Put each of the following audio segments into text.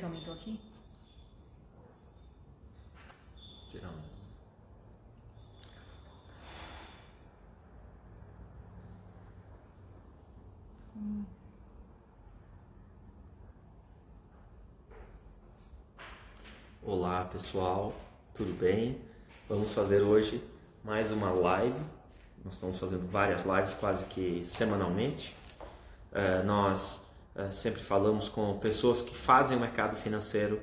aumentou aqui? Olá pessoal, tudo bem? Vamos fazer hoje mais uma live. Nós estamos fazendo várias lives quase que semanalmente. Nós sempre falamos com pessoas que fazem o mercado financeiro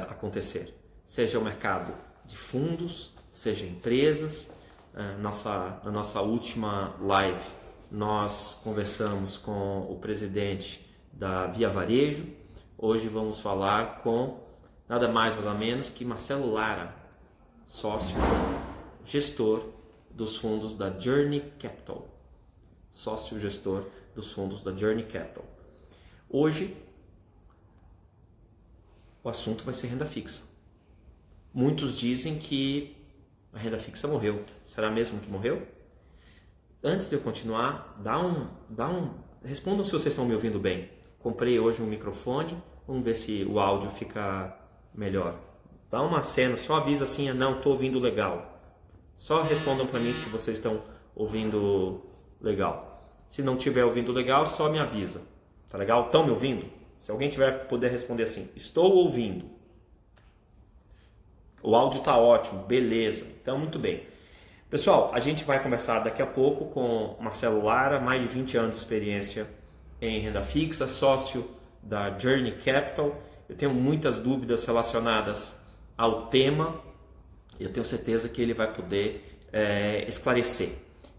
acontecer. Seja o mercado de fundos, seja empresas. Na nossa última live nós conversamos com o presidente da Via Varejo. Hoje vamos falar com nada mais, nada menos que Marcelo Lara, sócio gestor dos fundos da Journey Capital. Sócio gestor dos fundos da Journey Capital. Hoje, o assunto vai ser renda fixa. Muitos dizem que a renda fixa morreu. Será mesmo que morreu? Antes de eu continuar, respondam se vocês estão me ouvindo bem. Comprei hoje um microfone, vamos ver se o áudio fica melhor. Dá uma cena, só avisa assim, não, estou ouvindo legal. Só respondam para mim se vocês estão ouvindo legal. Se não estiver ouvindo legal, só me avisa. Tá legal? Estão me ouvindo? Se alguém tiver poder responder assim, estou ouvindo. O áudio está ótimo, beleza. Então, muito bem. Pessoal, a gente vai conversar daqui a pouco com Marcelo Lara, mais de 20 anos de experiência em renda fixa, sócio da Journey Capital. Eu tenho muitas dúvidas relacionadas ao tema e eu tenho certeza que ele vai poder esclarecer.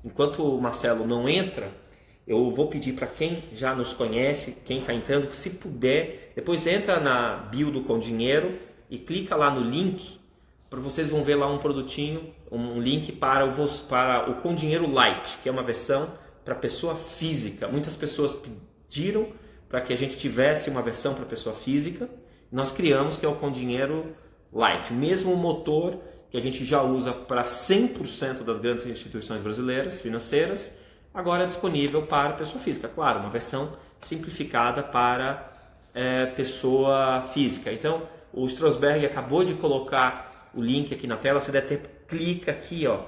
Enquanto o Marcelo não entra, eu vou pedir para quem já nos conhece, quem está entrando, que se puder, depois entra na bio do Com Dinheiro e clica lá no link, para vocês vão ver lá um produtinho, um link para o Com Dinheiro Lite, que é uma versão para pessoa física. Muitas pessoas pediram para que a gente tivesse uma versão para pessoa física. Nós criamos, que é o Com Dinheiro Lite, mesmo motor que a gente já usa para 100% das grandes instituições brasileiras financeiras, agora é disponível para pessoa física. Claro, uma versão simplificada para pessoa física. Então, o Strosberg acabou de colocar o link aqui na tela, você deve ter, clica aqui, ó,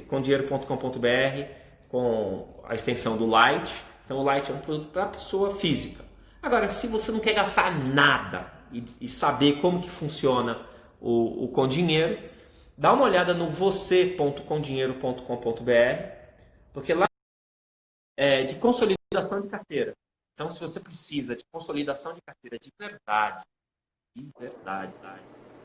comdinheiro.com.br com a extensão do Lite. Então, o Lite é um produto para pessoa física. Agora, se você não quer gastar nada e saber como que funciona o Com Dinheiro, dá uma olhada no você.comdinheiro.com.br, porque lá é de consolidação de carteira. Então, se você precisa de consolidação de carteira de verdade,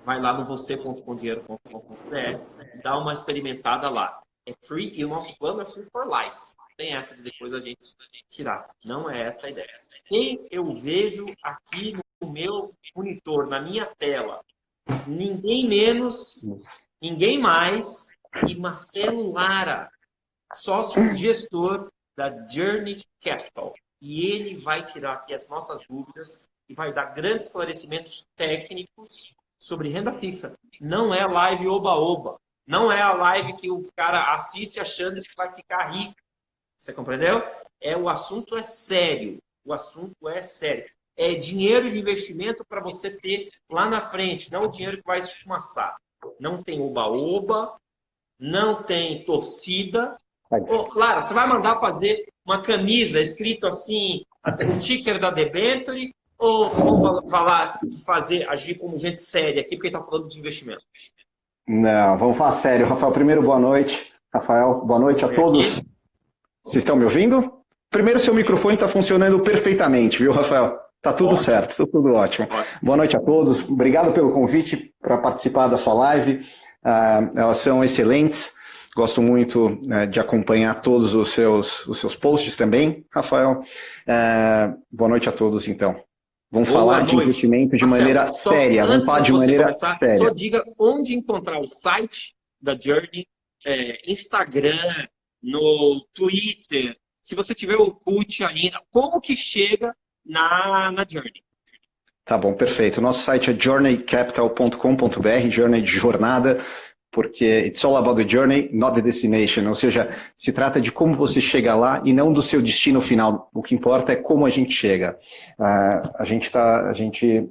vai lá no você.comdinheiro.com.br, dá uma experimentada lá. É free e o nosso plano é free for life. Tem essa de depois a gente tirar. Não é essa a ideia. Quem eu vejo aqui no meu monitor, na minha tela, ninguém menos, ninguém mais que Marcelo Lara, sócio gestor da Journey Capital. E ele vai tirar aqui as nossas dúvidas e vai dar grandes esclarecimentos técnicos sobre renda fixa. Não é live oba-oba. Não é a live que o cara assiste achando que vai ficar rico. Você compreendeu? O assunto é sério. O assunto é sério. É dinheiro de investimento para você ter lá na frente, não o dinheiro que vai esfumaçar. Não tem oba-oba, não tem torcida. Clara, você vai mandar fazer uma camisa escrito assim, o ticker da Debenture, ou vamos agir como gente séria aqui, porque está falando de investimento? Não, vamos falar sério. Rafael, primeiro, boa noite. Rafael, boa noite a todos. Vocês estão me ouvindo? Primeiro, seu microfone está funcionando perfeitamente, viu, Rafael? Tá tudo certo, tá tudo ótimo. Boa noite a todos. Obrigado pelo convite para participar da sua live. Elas são excelentes. Gosto muito de acompanhar todos os seus posts também, Rafael. Boa noite a todos, então. Vamos falar de investimento de maneira séria. Vamos falar de maneira séria. Só diga onde encontrar o site da Journey, Instagram, no Twitter, se você tiver o Orkut ainda, como que chega na Journey? Tá bom, perfeito. O nosso site é journeycapital.com.br, journey de jornada, porque it's all about the journey, not the destination. Ou seja, se trata de como você chega lá e não do seu destino final. O que importa é como a gente chega. A gente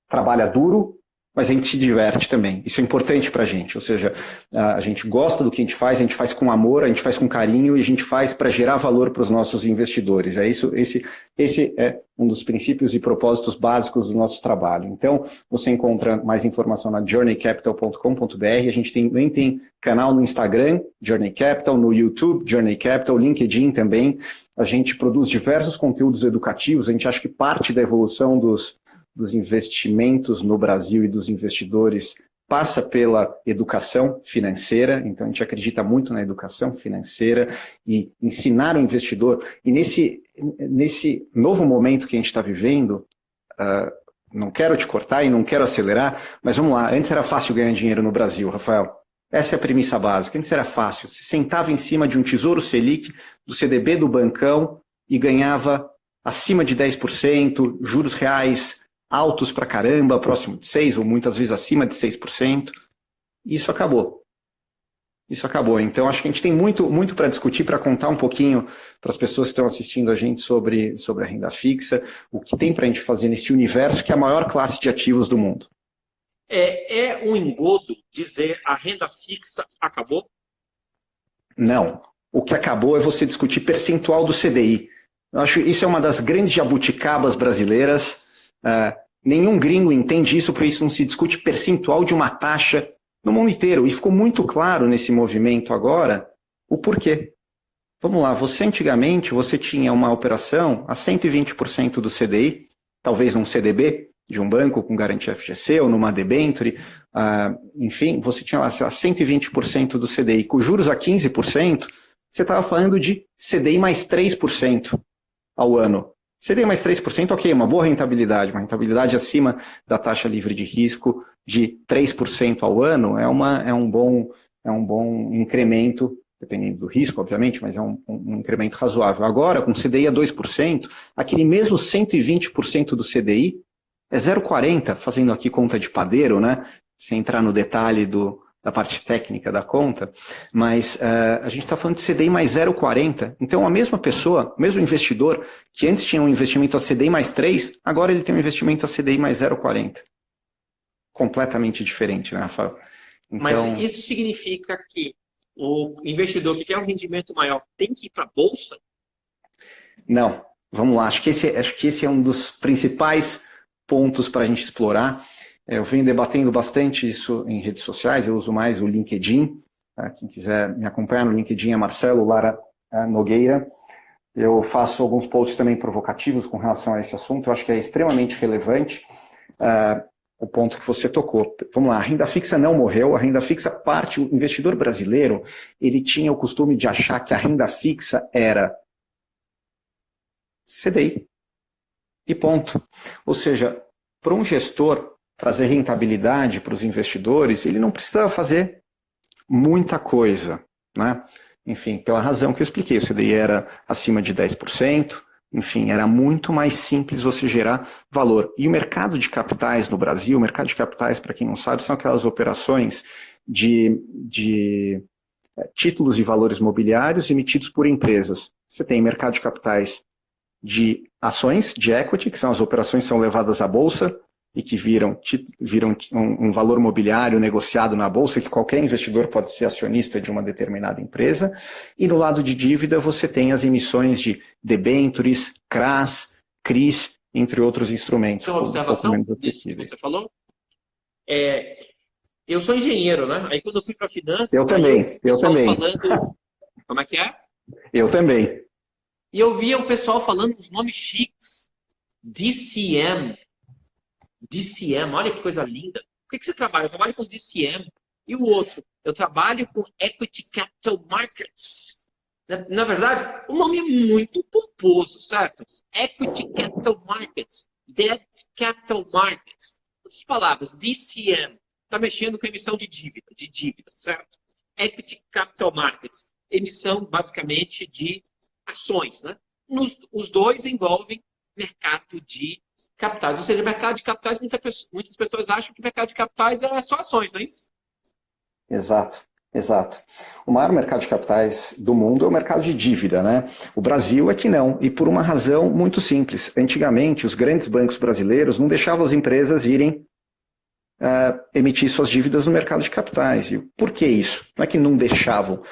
trabalha duro, mas a gente se diverte também. Isso é importante para a gente. Ou seja, a gente gosta do que a gente faz com amor, a gente faz com carinho e a gente faz para gerar valor para os nossos investidores. É isso, esse é um dos princípios e propósitos básicos do nosso trabalho. Então, você encontra mais informação na journeycapital.com.br. A gente também tem canal no Instagram, Journey Capital, no YouTube, Journey Capital, LinkedIn também. A gente produz diversos conteúdos educativos. A gente acha que parte da evolução dos investimentos no Brasil e dos investidores passa pela educação financeira, então a gente acredita muito na educação financeira e ensinar o investidor. E nesse novo momento que a gente está vivendo, não quero te cortar e não quero acelerar, mas vamos lá, antes era fácil ganhar dinheiro no Brasil, Rafael. Essa é a premissa básica, antes era fácil. Você sentava em cima de um Tesouro Selic, do CDB do bancão e ganhava acima de 10%, juros reais altos pra caramba, próximo de 6% ou muitas vezes acima de 6%. Isso acabou. Isso acabou. Então, acho que a gente tem muito para discutir, para contar um pouquinho para as pessoas que estão assistindo a gente sobre a renda fixa, o que tem para a gente fazer nesse universo que é a maior classe de ativos do mundo. É um engodo dizer a renda fixa acabou? Não. O que acabou é você discutir percentual do CDI. Eu acho que isso é uma das grandes jabuticabas brasileiras. Nenhum gringo entende isso, por isso não se discute percentual de uma taxa no mundo inteiro. E ficou muito claro nesse movimento agora o porquê. Vamos lá, antigamente você tinha uma operação a 120% do CDI, talvez num CDB de um banco com garantia FGC ou numa debênture, enfim, você tinha lá 120% do CDI, com juros a 15%, você estava falando de CDI mais 3% ao ano. CDI mais 3%, ok, uma boa rentabilidade, uma rentabilidade acima da taxa livre de risco de 3% ao ano é um bom incremento, dependendo do risco, obviamente, mas é um incremento razoável. Agora, com CDI a 2%, aquele mesmo 120% do CDI é 0,40, fazendo aqui conta de padeiro, né? Sem entrar no detalhe da parte técnica da conta, mas a gente está falando de CDI mais 0,40. Então, a mesma pessoa, o mesmo investidor, que antes tinha um investimento a CDI mais 3, agora ele tem um investimento a CDI mais 0,40. Completamente diferente, né, Rafael? Então... Mas isso significa que o investidor que quer um rendimento maior tem que ir para a Bolsa? Não. Vamos lá. Acho que esse é um dos principais pontos para a gente explorar. Eu venho debatendo bastante isso em redes sociais, eu uso mais o LinkedIn. Tá? Quem quiser me acompanhar no LinkedIn é Marcelo Lara Nogueira. Eu faço alguns posts também provocativos com relação a esse assunto. Eu acho que é extremamente relevante o ponto que você tocou. Vamos lá, a renda fixa não morreu. A renda fixa parte, o investidor brasileiro, ele tinha o costume de achar que a renda fixa era CDI. E ponto. Ou seja, para um gestor trazer rentabilidade para os investidores, ele não precisa fazer muita coisa, né? Enfim, pela razão que eu expliquei, o CDI era acima de 10%, enfim, era muito mais simples você gerar valor. E o mercado de capitais no Brasil, o mercado de capitais, para quem não sabe, são aquelas operações de títulos e valores mobiliários emitidos por empresas. Você tem mercado de capitais de ações, de equity, que são as operações que são levadas à bolsa, e que viram um valor mobiliário negociado na bolsa, que qualquer investidor pode ser acionista de uma determinada empresa. E no lado de dívida você tem as emissões de debêntures, CRAs, CRIs, entre outros instrumentos. Uma observação disso que você falou? Eu sou engenheiro, né? Aí quando eu fui para finanças... Eu também. Falando... Como é que é? Eu também. E eu via o pessoal falando os nomes chiques. DCM, olha que coisa linda. O que você trabalha? Eu trabalho com DCM. E o outro? Eu trabalho com Equity Capital Markets. Na verdade, o nome é muito pomposo, certo? Equity Capital Markets, Debt Capital Markets. Outras palavras, DCM, está mexendo com emissão de dívida, certo? Equity Capital Markets, emissão basicamente de ações, né? Os dois envolvem mercado de capitais. Ou seja, mercado de capitais, muitas pessoas acham que mercado de capitais é só ações, não é isso? Exato. Exato. O maior mercado de capitais do mundo é o mercado de dívida, né? O Brasil é que não, e por uma razão muito simples. Antigamente, os grandes bancos brasileiros não deixavam as empresas irem emitir suas dívidas no mercado de capitais. E por que isso? Não é que não deixavam.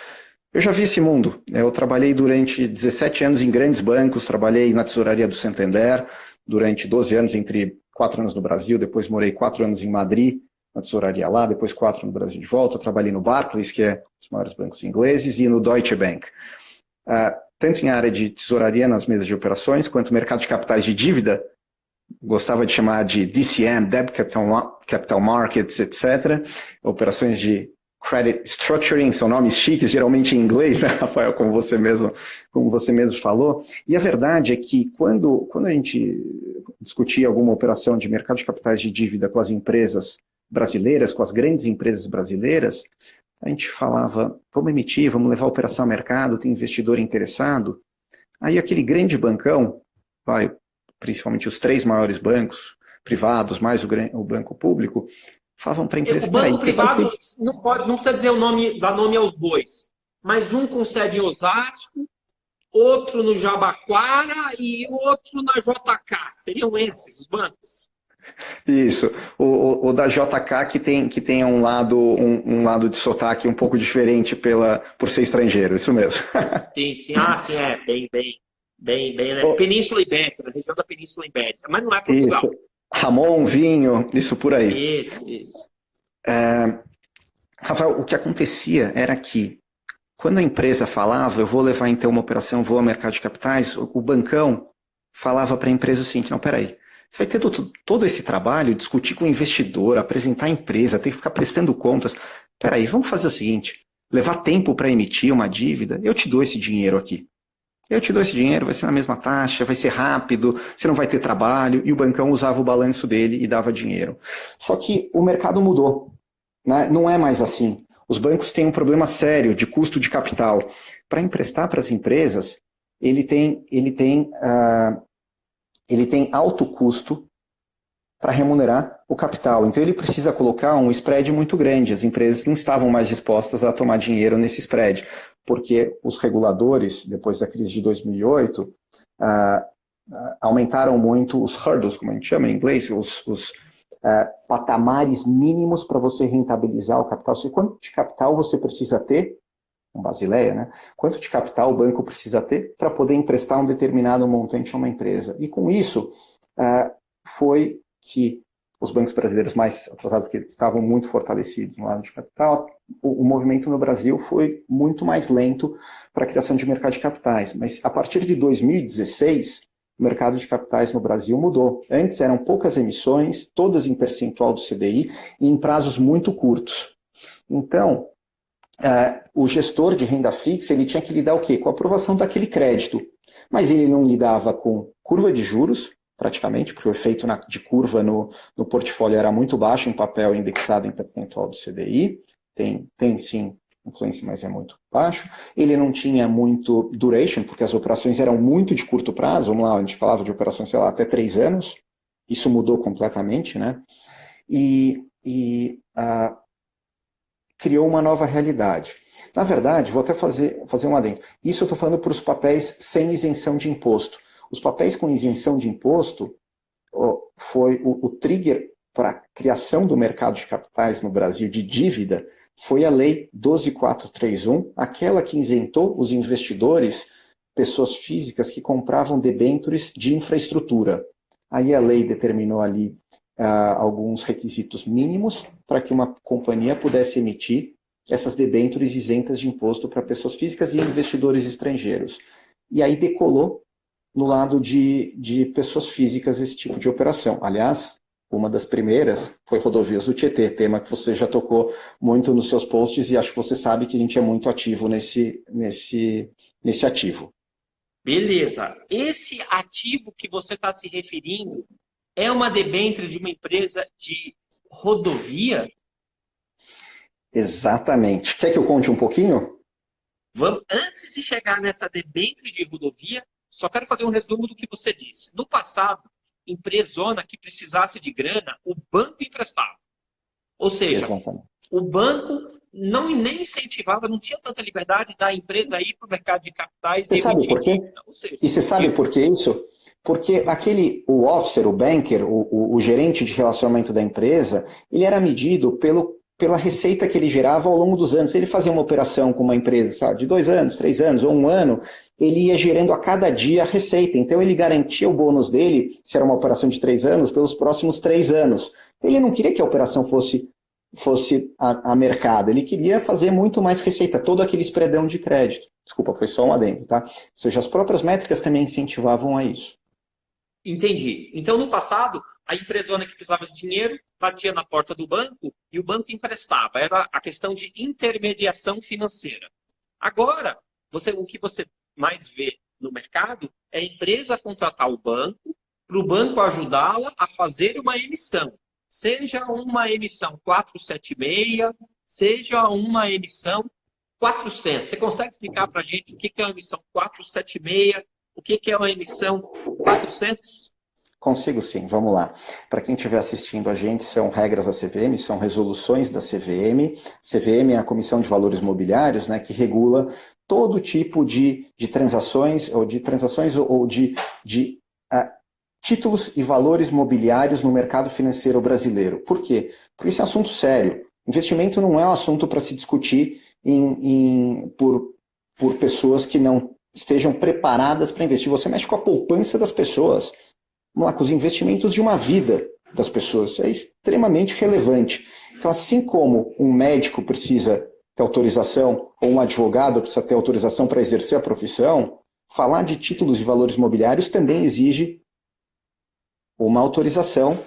Eu já vi esse mundo. Eu trabalhei durante 17 anos em grandes bancos, trabalhei na tesouraria do Santander durante 12 anos, entre 4 anos no Brasil, depois morei 4 anos em Madrid, na tesouraria lá, depois 4 no Brasil de volta. Trabalhei no Barclays, que é um dos maiores bancos ingleses, e no Deutsche Bank. Tanto em área de tesouraria, nas mesas de operações, quanto no mercado de capitais de dívida, gostava de chamar de DCM, Debt Capital Markets, etc. Operações de Credit Structuring, são nomes chiques, geralmente em inglês, né, Rafael, como você mesmo falou. E a verdade é que quando a gente discutia alguma operação de mercado de capitais de dívida com as empresas brasileiras, com as grandes empresas brasileiras, a gente falava, vamos emitir, vamos levar a operação ao mercado, tem investidor interessado. Aí aquele grande bancão, principalmente os 3 maiores bancos privados, mais o banco público, falavam para a empresa... O banco privado não precisa dizer o nome, dar nome aos bois, mas um com sede em Osasco, outro no Jabaquara e outro na JK. Seriam esses os bancos? Isso. O da JK que tem um lado de sotaque um pouco diferente por ser estrangeiro, isso mesmo. Sim, sim. Sim, bem, né? Península Ibérica, região da Península Ibérica, mas não é Portugal. Isso. Ramon, vinho, isso por aí. Isso. Rafael, o que acontecia era que, quando a empresa falava, eu vou levar então uma operação, vou ao mercado de capitais, o bancão falava para a empresa o seguinte, não, peraí, você vai ter todo esse trabalho, discutir com o investidor, apresentar a empresa, ter que ficar prestando contas. Peraí, vamos fazer o seguinte, levar tempo para emitir uma dívida, eu te dou esse dinheiro aqui. Eu te dou esse dinheiro, vai ser na mesma taxa, vai ser rápido, você não vai ter trabalho, e o bancão usava o balanço dele e dava dinheiro. Só que o mercado mudou, né? Não é mais assim. Os bancos têm um problema sério de custo de capital. Para emprestar para as empresas, ele tem alto custo para remunerar o capital. Então ele precisa colocar um spread muito grande. As empresas não estavam mais dispostas a tomar dinheiro nesse spread, porque os reguladores, depois da crise de 2008, aumentaram muito os hurdles, como a gente chama em inglês, os patamares mínimos para você rentabilizar o capital. Quanto de capital você precisa ter, com Basileia, né? Quanto de capital o banco precisa ter para poder emprestar um determinado montante a uma empresa. E com isso, foi que os bancos brasileiros mais atrasados, porque estavam muito fortalecidos no lado de capital, o movimento no Brasil foi muito mais lento para a criação de mercado de capitais. Mas a partir de 2016, o mercado de capitais no Brasil mudou. Antes eram poucas emissões, todas em percentual do CDI e em prazos muito curtos. Então, o gestor de renda fixa ele tinha que lidar o quê? Com a aprovação daquele crédito. Mas ele não lidava com curva de juros, praticamente, porque o efeito de curva no portfólio era muito baixo em papel indexado em percentual do CDI. Tem sim influência, mas é muito baixo. Ele não tinha muito duration, porque as operações eram muito de curto prazo. Vamos lá, a gente falava de operações, sei lá, até 3 anos. Isso mudou completamente, né? Criou uma nova realidade. Na verdade, vou até fazer um adendo. Isso eu estou falando para os papéis sem isenção de imposto. Os papéis com isenção de imposto foi o trigger para a criação do mercado de capitais no Brasil de dívida, foi a Lei 12.431, aquela que isentou os investidores, pessoas físicas que compravam debêntures de infraestrutura. Aí a lei determinou ali alguns requisitos mínimos para que uma companhia pudesse emitir essas debêntures isentas de imposto para pessoas físicas e investidores estrangeiros. E aí decolou no lado de pessoas físicas esse tipo de operação. Aliás, uma das primeiras foi Rodovias do Tietê, tema que você já tocou muito nos seus posts e acho que você sabe que a gente é muito ativo nesse ativo. Beleza. Esse ativo que você está se referindo é uma debênture de uma empresa de rodovia? Exatamente. Quer que eu conte um pouquinho? Antes de chegar nessa debênture de rodovia, só quero fazer um resumo do que você disse. No passado, empresona que precisasse de grana, o banco emprestava. Ou seja, o banco nem incentivava, não tinha tanta liberdade da empresa ir para o mercado de capitais Você e sabe emitir por quê? dívida. Ou seja, E você sabe por que isso? Porque o officer, o banker, o gerente de relacionamento da empresa, ele era medido pela receita que ele gerava ao longo dos anos. Se ele fazia uma operação com uma empresa, sabe, de 2 anos, 3 anos ou 1 ano, ele ia gerando a cada dia a receita. Então ele garantia o bônus dele, se era uma operação de 3 anos, pelos próximos 3 anos. Ele não queria que a operação fosse a mercado, ele queria fazer muito mais receita, todo aquele spreadão de crédito. Desculpa, foi só um adendo, tá? Ou seja, as próprias métricas também incentivavam a isso. entendi. Então, no passado, a empresona que precisava de dinheiro batia na porta do banco e o banco emprestava. Era a questão de intermediação financeira. Agora, o que você mais vê no mercado é a empresa contratar o banco para o banco ajudá-la a fazer uma emissão. Seja uma emissão 476, seja uma emissão 400. Você consegue explicar para a gente o que é uma emissão 476? O que é uma emissão 400? Consigo sim, vamos lá. Para quem estiver assistindo a gente, são regras da CVM, são resoluções da CVM. CVM é a Comissão de Valores Mobiliários, né, que regula todo tipo de transações ou de títulos e valores mobiliários no mercado financeiro brasileiro. Por quê? Porque isso é um assunto sério. Investimento não é um assunto para se discutir por pessoas que não estejam preparadas para investir. Você mexe com a poupança das pessoas, vamos lá, com os investimentos de uma vida das pessoas. Isso é extremamente relevante. Então, assim como um médico precisa ter autorização, ou um advogado precisa ter autorização para exercer a profissão, falar de títulos e valores mobiliários também exige uma autorização,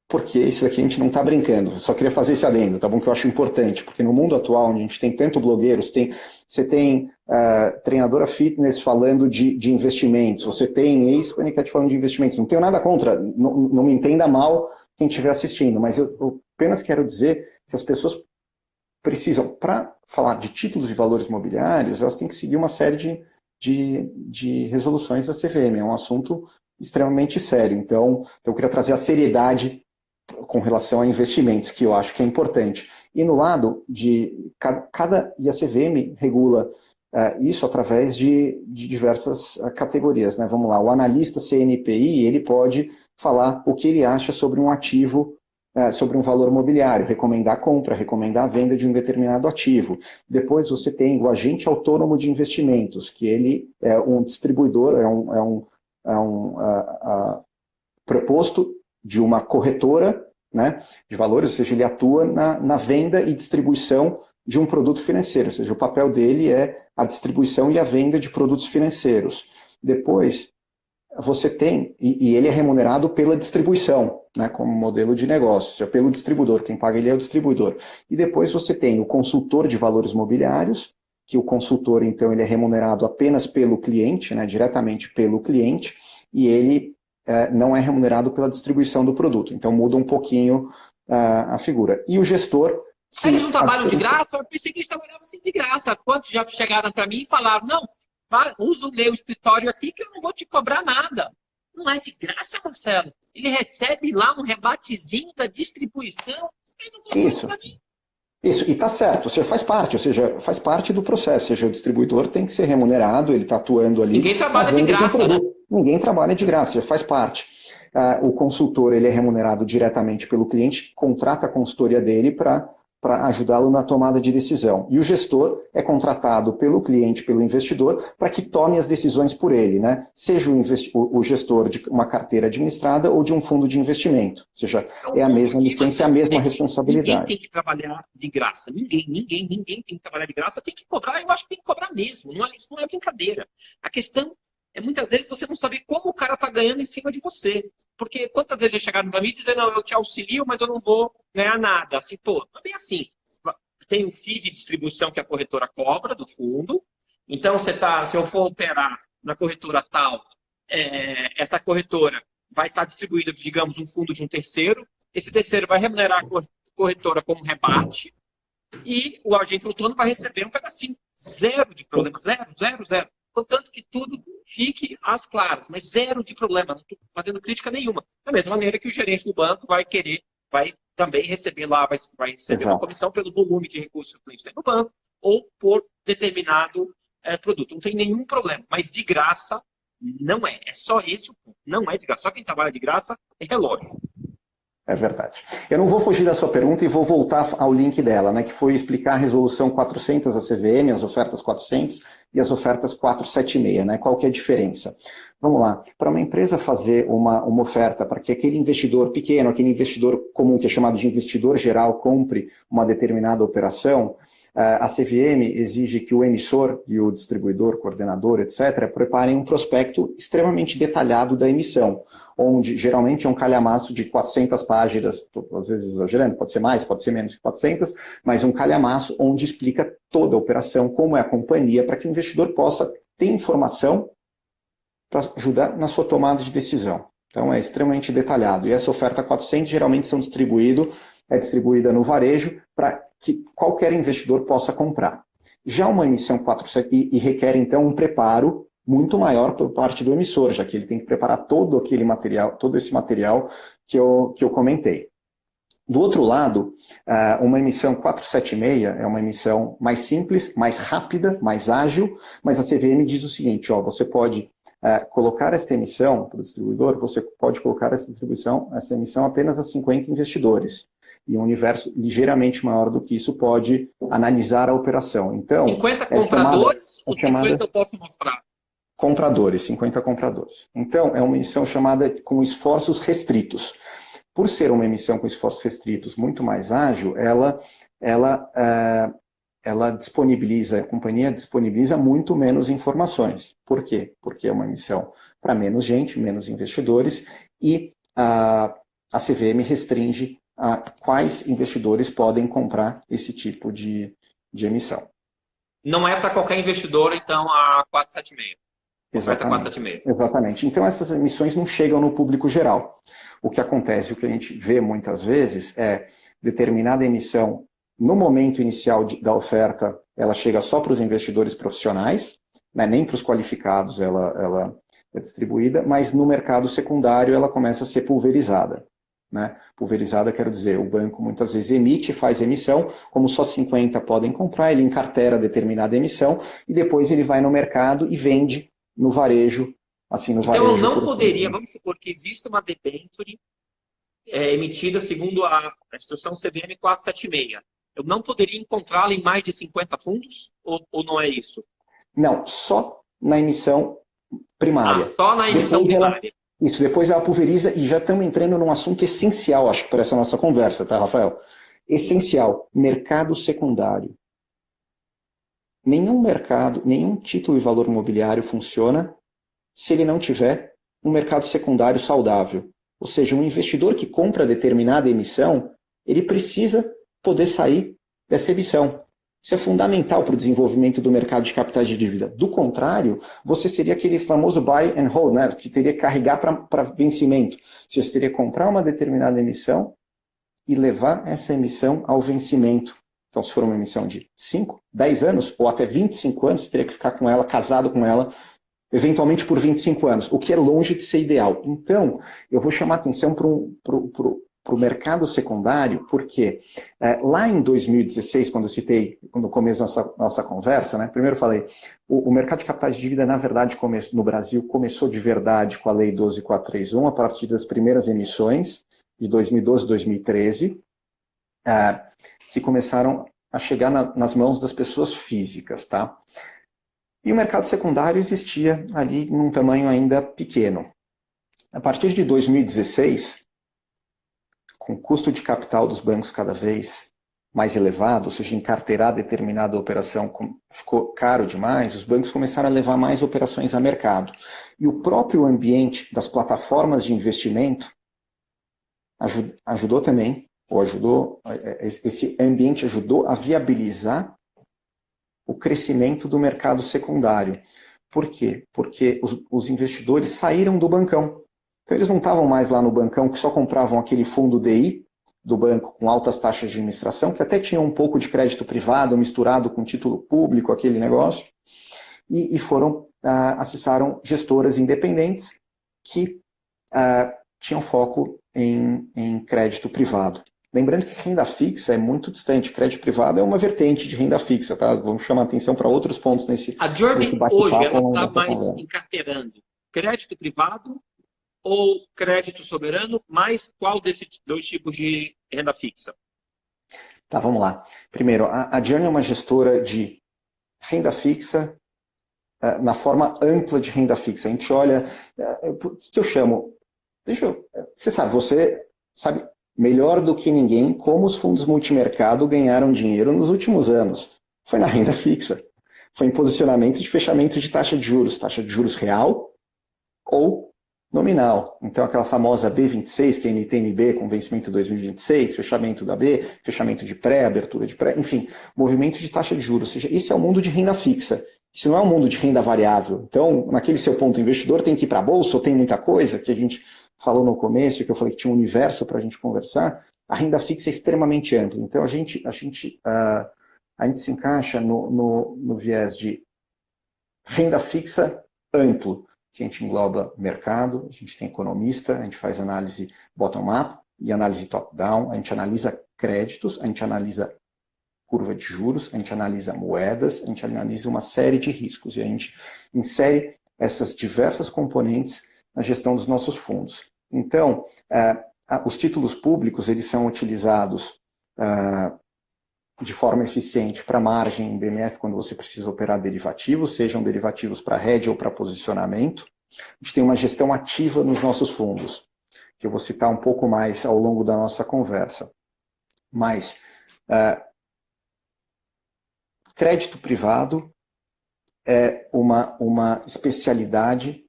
porque isso daqui a gente não está brincando. Eu só queria fazer esse adendo, tá bom? Que eu acho importante, porque no mundo atual, onde a gente tem tanto blogueiros, você tem treinadora fitness falando de investimentos, você tem ex-paniquete falando de investimentos. Não tenho nada contra, não me entenda mal quem estiver assistindo, mas eu apenas quero dizer que as pessoas precisam, para falar de títulos e valores mobiliários, elas têm que seguir uma série de resoluções da CVM. É um assunto extremamente sério. Então, eu queria trazer a seriedade com relação a investimentos, que eu acho que é importante. E no lado de e a CVM regula isso através de diversas categorias, né? Vamos lá, o analista CNPI, ele pode falar o que ele acha sobre um ativo, sobre um valor mobiliário, recomendar a compra, recomendar a venda de um determinado ativo. Depois você tem o agente autônomo de investimentos, que ele é um distribuidor, é um preposto de uma corretora, né, de valores, ou seja, ele atua na venda e distribuição de um produto financeiro, ou seja, o papel dele é a distribuição e a venda de produtos financeiros. Depois, você tem, e ele é remunerado pela distribuição, né, como modelo de negócio, ou seja, pelo distribuidor, quem paga ele é o distribuidor. E depois você tem o consultor de valores mobiliários, que o consultor, então, ele é remunerado apenas pelo cliente, né, diretamente pelo cliente, e ele não é remunerado pela distribuição do produto. Então, muda um pouquinho a figura. E o gestor... Eles não trabalham de graça? Eu pensei que eles trabalhavam assim de graça. Quantos já chegaram para mim e falaram, não, usa o meu escritório aqui que eu não vou te cobrar nada. Não é de graça, Marcelo. Ele recebe lá um rebatezinho da distribuição e não cobra isso para mim. Isso, e está certo, faz parte do processo, ou seja, o distribuidor tem que ser remunerado, ele está atuando ali. Ninguém trabalha de graça, né? Ninguém trabalha de graça, faz parte. O consultor, ele é remunerado diretamente pelo cliente, contrata a consultoria dele para ajudá-lo na tomada de decisão. E o gestor é contratado pelo cliente, pelo investidor, para que tome as decisões por ele, né? Seja o gestor de uma carteira administrada ou de um fundo de investimento. Ou seja, é a mesma licença, é a mesma responsabilidade. Ninguém tem que trabalhar de graça. Ninguém tem que trabalhar de graça. Tem que cobrar, eu acho que tem que cobrar mesmo. Isso não é brincadeira. A questão é, muitas vezes, você não saber como o cara está ganhando em cima de você. Porque quantas vezes já chegaram para mim e dizer, não, eu te auxilio, mas eu não vou ganhar nada. Assim, pô, não é bem assim. Tem o fee de distribuição que a corretora cobra do fundo. Então, se eu for operar na corretora tal, essa corretora vai estar distribuída, digamos, um fundo de um terceiro. Esse terceiro vai remunerar a corretora como rebate. E o agente autônomo vai receber um pedacinho. Zero de problema. Zero. Contanto que tudo fique às claras, mas zero de problema, não estou fazendo crítica nenhuma. Da mesma maneira que o gerente do banco vai também receber lá, vai receber uma Exato. comissão pelo volume de recursos que o cliente tem no banco ou por determinado produto. Não tem nenhum problema, mas de graça não é. É só esse o ponto. Não é de graça. Só quem trabalha de graça é relógio. É verdade. Eu não vou fugir da sua pergunta e vou voltar ao link dela, né, que foi explicar a resolução 400 da CVM, as ofertas 400 e as ofertas 476, né, qual que é a diferença. Vamos lá, para uma empresa fazer uma oferta para que aquele investidor pequeno, aquele investidor comum, que é chamado de investidor geral, compre uma determinada operação, a CVM exige que o emissor e o distribuidor, coordenador, etc., preparem um prospecto extremamente detalhado da emissão, onde geralmente é um calhamaço de 400 páginas, às vezes exagerando, pode ser mais, pode ser menos que 400, mas um calhamaço onde explica toda a operação, como é a companhia, para que o investidor possa ter informação para ajudar na sua tomada de decisão. Então é extremamente detalhado. E essa oferta 400 geralmente é distribuída no varejo para que qualquer investidor possa comprar. Já uma emissão 400 e requer então um preparo muito maior por parte do emissor, já que ele tem que preparar todo esse material que eu comentei. Do outro lado, uma emissão 476 é uma emissão mais simples, mais rápida, mais ágil, mas a CVM diz o seguinte, você pode colocar esta emissão para o distribuidor, você pode colocar essa emissão apenas a 50 investidores. E um universo ligeiramente maior do que isso pode analisar a operação. Então, 50 compradores ou 50 eu posso mostrar? Compradores, 50 compradores. Então, é uma emissão chamada com esforços restritos. Por ser uma emissão com esforços restritos muito mais ágil, ela disponibiliza, a companhia disponibiliza muito menos informações. Por quê? Porque é uma emissão para menos gente, menos investidores, e a CVM restringe a quais investidores podem comprar esse tipo de emissão. Não é para qualquer investidor, então, a 476. Exatamente. Então, essas emissões não chegam no público geral. O que acontece, o que a gente vê muitas vezes é determinada emissão, no momento inicial da oferta, ela chega só para os investidores profissionais, né, nem para os qualificados ela é distribuída, mas no mercado secundário ela começa a ser pulverizada. Né? Pulverizada, quero dizer, o banco muitas vezes emite, faz emissão, como só 50 podem comprar, ele encartera determinada emissão e depois ele vai no mercado e vende no varejo, assim, no varejo. Então eu não poderia, vamos supor que existe uma debenture emitida segundo a instrução CVM 476. Eu não poderia encontrá-la em mais de 50 fundos? Ou não é isso? Não, só na emissão primária. Só na emissão primária. Isso, depois ela pulveriza e já estamos entrando num assunto essencial, acho que para essa nossa conversa, tá, Rafael? Essencial, mercado secundário. Nenhum mercado, nenhum título de valor imobiliário funciona se ele não tiver um mercado secundário saudável. Ou seja, um investidor que compra determinada emissão, ele precisa poder sair dessa emissão. Isso é fundamental para o desenvolvimento do mercado de capitais de dívida. Do contrário, você seria aquele famoso buy and hold, né, que teria que carregar para vencimento. Você teria que comprar uma determinada emissão e levar essa emissão ao vencimento. Então, se for uma emissão de 5, 10 anos, ou até 25 anos, você teria que ficar com ela, casado com ela, eventualmente por 25 anos, o que é longe de ser ideal. Então, eu vou chamar a atenção para o mercado secundário, porque lá em 2016, quando eu citei no começo da nossa conversa, né, primeiro eu falei, o mercado de capitais de dívida, na verdade, no Brasil, começou de verdade com a Lei 12.431, a partir das primeiras emissões de 2012 e 2013, que começaram a chegar nas mãos das pessoas físicas, tá? E o mercado secundário existia ali num tamanho ainda pequeno. A partir de 2016, com o custo de capital dos bancos cada vez mais elevado, ou seja, encarteirar determinada operação ficou caro demais, os bancos começaram a levar mais operações a mercado. E o próprio ambiente das plataformas de investimento ajudou também, esse ambiente ajudou a viabilizar o crescimento do mercado secundário. Por quê? Porque os investidores saíram do bancão. Então, eles não estavam mais lá no bancão que só compravam aquele fundo DI do banco com altas taxas de administração, que até tinha um pouco de crédito privado misturado com título público, aquele negócio, e acessaram gestoras independentes que tinham foco em crédito privado. Lembrando que renda fixa é muito distante, crédito privado é uma vertente de renda fixa, tá? Vamos chamar atenção para outros pontos nesse A Journey hoje, bate-papo ela ao longo está dessa mais conversa. encarteirando crédito privado ou crédito soberano, mais qual desses dois tipos de renda fixa? Tá, vamos lá. Primeiro, a Journey é uma gestora de renda fixa, na forma ampla de renda fixa. A gente olha, o que eu chamo? Você sabe melhor do que ninguém como os fundos multimercado ganharam dinheiro nos últimos anos. Foi na renda fixa. Foi em posicionamento de fechamento de taxa de juros real ou nominal. Então, aquela famosa B26, que é NTNB, com vencimento 2026, fechamento da B, fechamento de pré, abertura de pré, enfim, movimento de taxa de juros. Ou seja, esse é o mundo de renda fixa. Isso não é um mundo de renda variável. Então, naquele seu ponto, o investidor tem que ir para a bolsa, ou tem muita coisa, que a gente falou no começo, que eu falei que tinha um universo para a gente conversar, a renda fixa é extremamente ampla. Então, a gente se encaixa no viés de renda fixa amplo, que a gente engloba mercado, a gente tem economista, a gente faz análise bottom-up e análise top-down, a gente analisa créditos, a gente analisa curva de juros, a gente analisa moedas, a gente analisa uma série de riscos e a gente insere essas diversas componentes na gestão dos nossos fundos. Então, os títulos públicos, eles são utilizados de forma eficiente para margem em BMF quando você precisa operar derivativos, sejam derivativos para hedge ou para posicionamento. A gente tem uma gestão ativa nos nossos fundos, que eu vou citar um pouco mais ao longo da nossa conversa. Mas crédito privado é uma especialidade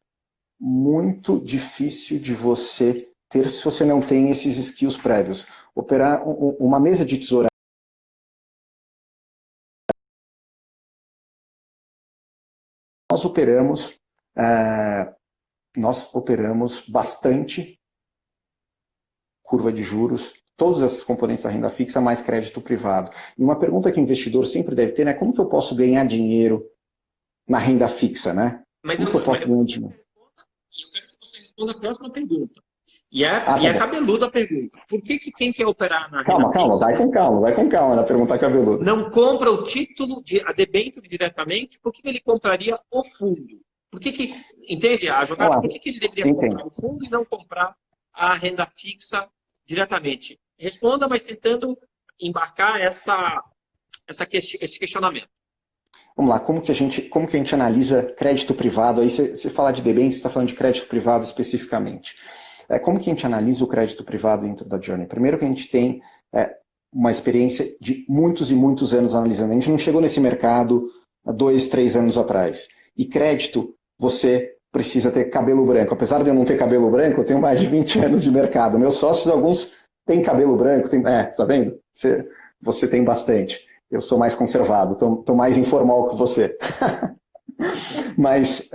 muito difícil de você ter se você não tem esses skills prévios. Operar uma mesa de tesouraria, nós operamos bastante curva de juros, todas essas componentes da renda fixa, mais crédito privado. E uma pergunta que o investidor sempre deve ter, né? Como que eu posso ganhar dinheiro na renda fixa, né? Mas Como que eu posso ganhar dinheiro? eu quero que você responda a próxima pergunta. E é cabeluda a pergunta. Por que quem quer operar na renda Calma, fixa vai com calma na pergunta cabeluda. não compra o título a debênture diretamente? Por que ele compraria o fundo? Entende a jogada? Por que ele deveria comprar o fundo e não comprar a renda fixa diretamente? Responda, mas tentando embarcar esse questionamento. Vamos lá, como que a gente analisa crédito privado? Aí você fala de debênture, você está falando de crédito privado especificamente. Como que a gente analisa o crédito privado dentro da Journey? Primeiro que a gente tem uma experiência de muitos e muitos anos analisando. A gente não chegou nesse mercado há 2, 3 anos atrás. E crédito, você precisa ter cabelo branco. Apesar de eu não ter cabelo branco, eu tenho mais de 20 anos de mercado. Meus sócios, alguns têm cabelo branco. Tá vendo? Você tem bastante. Eu sou mais conservado, estou mais informal que você. mas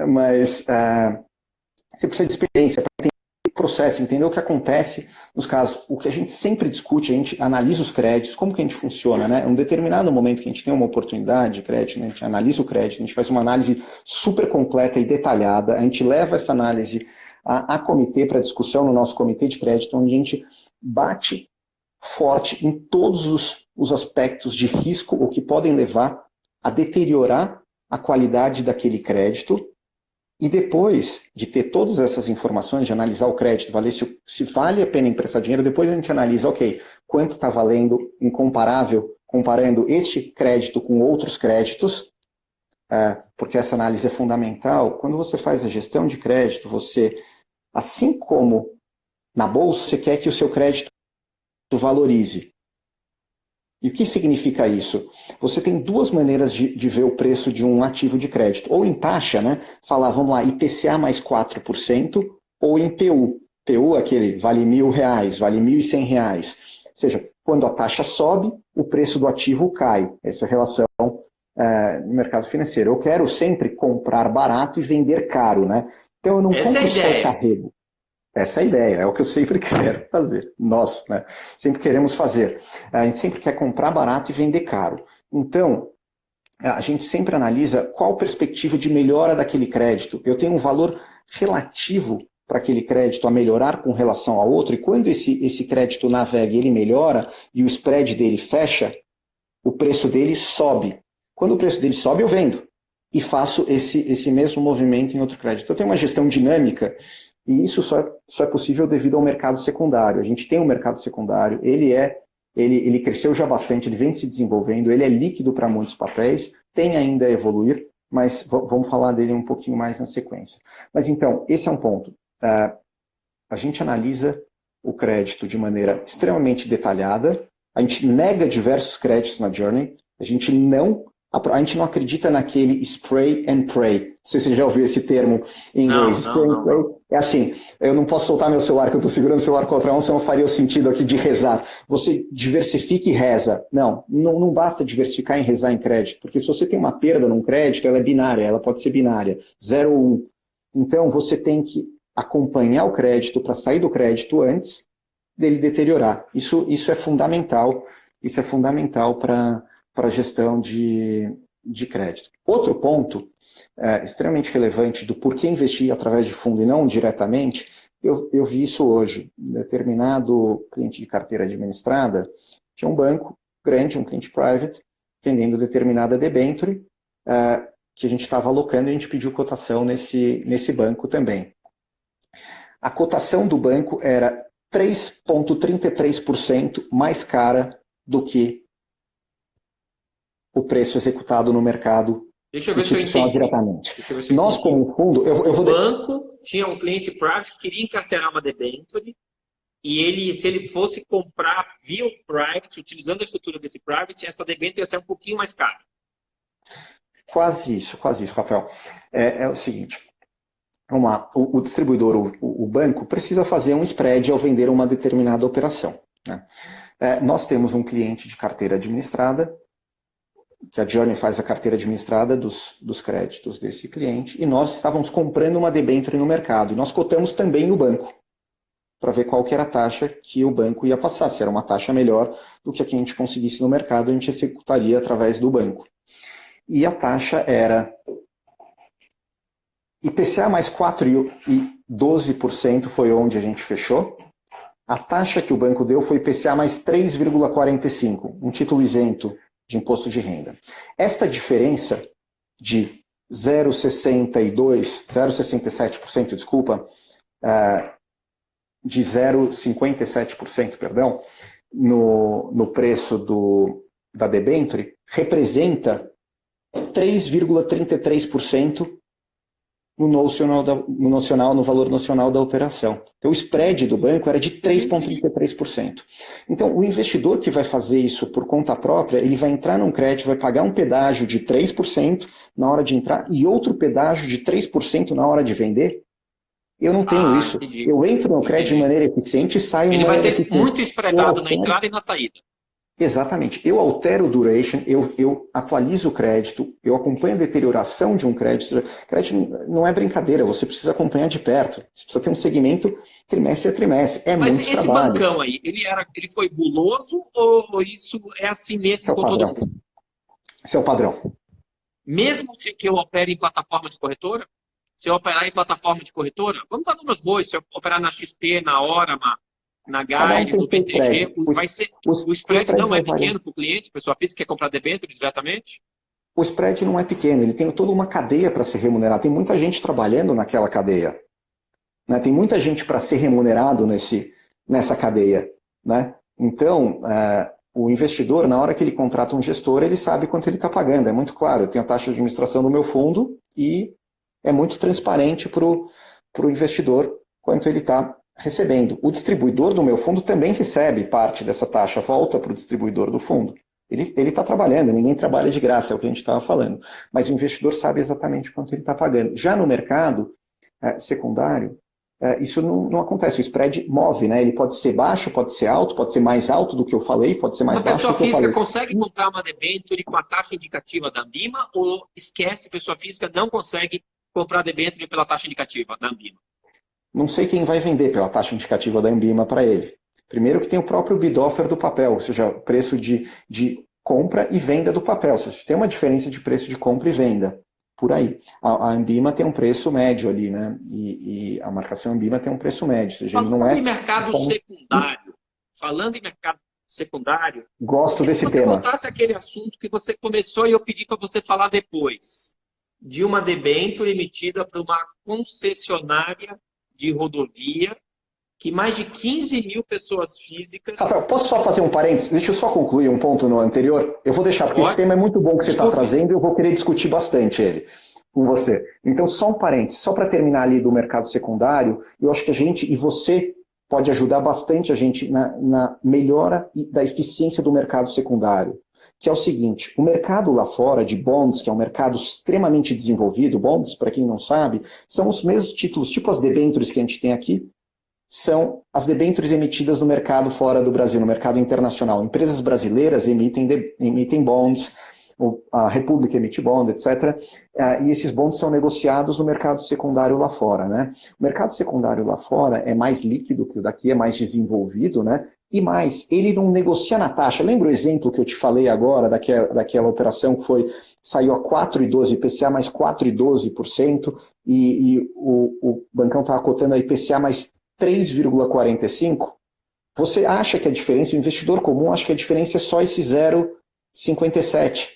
você precisa de experiência para entender o processo, entender o que acontece nos casos. O que a gente sempre discute, a gente analisa os créditos, como que a gente funciona, né? Em um determinado momento que a gente tem uma oportunidade de crédito, né? A gente analisa o crédito, a gente faz uma análise super completa e detalhada, a gente leva essa análise a comitê para discussão no nosso comitê de crédito, onde a gente bate forte em todos os aspectos de risco ou que podem levar a deteriorar a qualidade daquele crédito. E depois de ter todas essas informações, de analisar o crédito, valer se vale a pena emprestar dinheiro, depois a gente analisa, ok, quanto está valendo incomparável, comparando este crédito com outros créditos, porque essa análise é fundamental. Quando você faz a gestão de crédito, você, assim como na bolsa, você quer que o seu crédito valorize. E o que significa isso? Você tem duas maneiras de ver o preço de um ativo de crédito. Ou em taxa, né? Falar, vamos lá, IPCA mais 4%, ou em PU. PU é aquele vale R$1.000, vale R$1.100. Ou seja, quando a taxa sobe, o preço do ativo cai. Essa é a relação no mercado financeiro. Eu quero sempre comprar barato e vender caro, né? Então eu não compro só o carrego. Essa é a ideia, é o que eu sempre quero fazer. Nós, né, sempre queremos fazer. A gente sempre quer comprar barato e vender caro. Então, a gente sempre analisa qual a perspectiva de melhora daquele crédito. Eu tenho um valor relativo para aquele crédito a melhorar com relação ao outro, e quando esse crédito navega e ele melhora e o spread dele fecha, o preço dele sobe. Quando o preço dele sobe, eu vendo e faço esse mesmo movimento em outro crédito. Então, eu tenho uma gestão dinâmica e isso só é possível devido ao mercado secundário. A gente tem um mercado secundário, ele cresceu já bastante, ele vem se desenvolvendo, ele é líquido para muitos papéis, tem ainda a evoluir, mas vamos falar dele um pouquinho mais na sequência. Mas então, esse é um ponto. A gente analisa o crédito de maneira extremamente detalhada, a gente nega diversos créditos na Journey, a gente não acredita naquele spray and pray. Não sei se você já ouviu esse termo em inglês. Spray and pray é assim, eu não posso soltar meu celular, que eu estou segurando o celular contra a mão, senão faria o sentido aqui de rezar. Você diversifica e reza. Não basta diversificar em rezar em crédito, porque se você tem uma perda num crédito, ela é binária, ela pode ser binária, 0 ou 1. Então, você tem que acompanhar o crédito para sair do crédito antes dele deteriorar. Isso é fundamental. Isso é fundamental para a gestão de crédito. Outro ponto extremamente relevante do porquê investir através de fundo e não diretamente, eu vi isso hoje. Um determinado cliente de carteira administrada tinha um banco grande, um cliente private, vendendo determinada debenture, que a gente estava alocando e a gente pediu cotação nesse banco também. A cotação do banco era 3,33% mais cara do que o preço executado no mercado institucional diretamente. Nós, como fundo... O banco tinha um cliente private que queria encarteirar uma debenture e se ele fosse comprar via o private, utilizando a estrutura desse private, essa debenture ia ser um pouquinho mais cara. Quase isso, Rafael. É o seguinte, vamos lá, o distribuidor, o banco, precisa fazer um spread ao vender uma determinada operação, né? Nós temos um cliente de carteira administrada, que a Journey faz a carteira administrada dos créditos desse cliente, e nós estávamos comprando uma debênture no mercado, e nós cotamos também o banco, para ver qual que era a taxa que o banco ia passar, se era uma taxa melhor do que a gente conseguisse no mercado, a gente executaria através do banco. E a taxa era IPCA mais 4,12% foi onde a gente fechou. A taxa que o banco deu foi IPCA mais 3,45%, um título isento de imposto de renda. Esta diferença de 0,67%, desculpa, de 0,57%, perdão, no preço da debenture, representa 3,33% no valor nocional da operação. Então, o spread do banco era de 3,33%. Então, o investidor que vai fazer isso por conta própria, ele vai entrar num crédito, vai pagar um pedágio de 3% na hora de entrar e outro pedágio de 3% na hora de vender. Eu não tenho isso. Entendi. Eu entro no crédito de maneira eficiente e saio... Ele vai ser muito spreadado na entrada e na saída. Exatamente. Eu altero o duration, eu atualizo o crédito, eu acompanho a deterioração de um crédito. Crédito não é brincadeira, você precisa acompanhar de perto. Você precisa ter um segmento trimestre a trimestre. Mas muito esse trabalho. Bancão aí, ele foi guloso ou isso é assim mesmo com todo mundo? Esse é o padrão. Mesmo que eu opere em plataforma de corretora? Se eu operar em plataforma de corretora, vamos dar números bons. Se eu operar na XP, na Orama, na Guide, no BTG, o spread não é pequeno para o cliente, pessoa física quer comprar debênture diretamente? O spread não é pequeno, ele tem toda uma cadeia para ser remunerado. Tem muita gente trabalhando naquela cadeia, né? Tem muita gente para ser remunerado nessa cadeia, né? Então, o investidor, na hora que ele contrata um gestor, ele sabe quanto ele está pagando. É muito claro, eu tenho a taxa de administração do meu fundo e é muito transparente para o investidor quanto ele está recebendo. O distribuidor do meu fundo também recebe parte dessa taxa, volta para o distribuidor do fundo. Ele está trabalhando, ninguém trabalha de graça, é o que a gente estava falando. Mas o investidor sabe exatamente quanto ele está pagando. Já no mercado secundário, isso não acontece. O spread move, né? Ele pode ser baixo, pode ser alto, pode ser mais alto do que eu falei, pode ser mais baixo do que eu falei. A pessoa física consegue comprar uma debenture com a taxa indicativa da Ambima ou esquece, pessoa física não consegue comprar debenture pela taxa indicativa da Ambima? Não sei quem vai vender pela taxa indicativa da Ambima para ele. Primeiro que tem o próprio bid offer do papel, ou seja, o preço de compra e venda do papel. Ou seja, tem uma diferença de preço de compra e venda. por aí. A Ambima tem um preço médio ali, né? E a marcação Ambima tem um preço médio. Ou seja, ele não Falando é em mercado como... secundário, falando em mercado secundário, Gosto queria que desse você tema. voltasse àquele assunto que você começou e eu pedi para você falar depois, de uma debênture emitida para uma concessionária de rodovia que mais de 15 mil pessoas físicas... Rafael, posso só fazer um parênteses? Deixa eu só concluir um ponto no anterior. Eu vou deixar, porque esse tema é muito bom que você está trazendo e eu vou querer discutir bastante ele com você. Então, só um parênteses, só para terminar ali do mercado secundário, eu acho que a gente, e você pode ajudar bastante a gente na melhora da eficiência do mercado secundário, que é o seguinte, o mercado lá fora de bonds, que é um mercado extremamente desenvolvido, bonds, para quem não sabe, são os mesmos títulos, tipo as debêntures que a gente tem aqui, são as debêntures emitidas no mercado fora do Brasil, no mercado internacional. Empresas brasileiras emitem bonds, a República emite bond, etc. E esses bonds são negociados no mercado secundário lá fora, né? O mercado secundário lá fora é mais líquido que o daqui, é mais desenvolvido, né? E mais, ele não negocia na taxa. Lembra o exemplo que eu te falei agora, daquela operação que saiu a 4,12, IPCA mais 4,12%, e o bancão estava cotando a IPCA mais 3,45%? Você acha que a diferença, o investidor comum acha que a diferença é só esse 0,57%.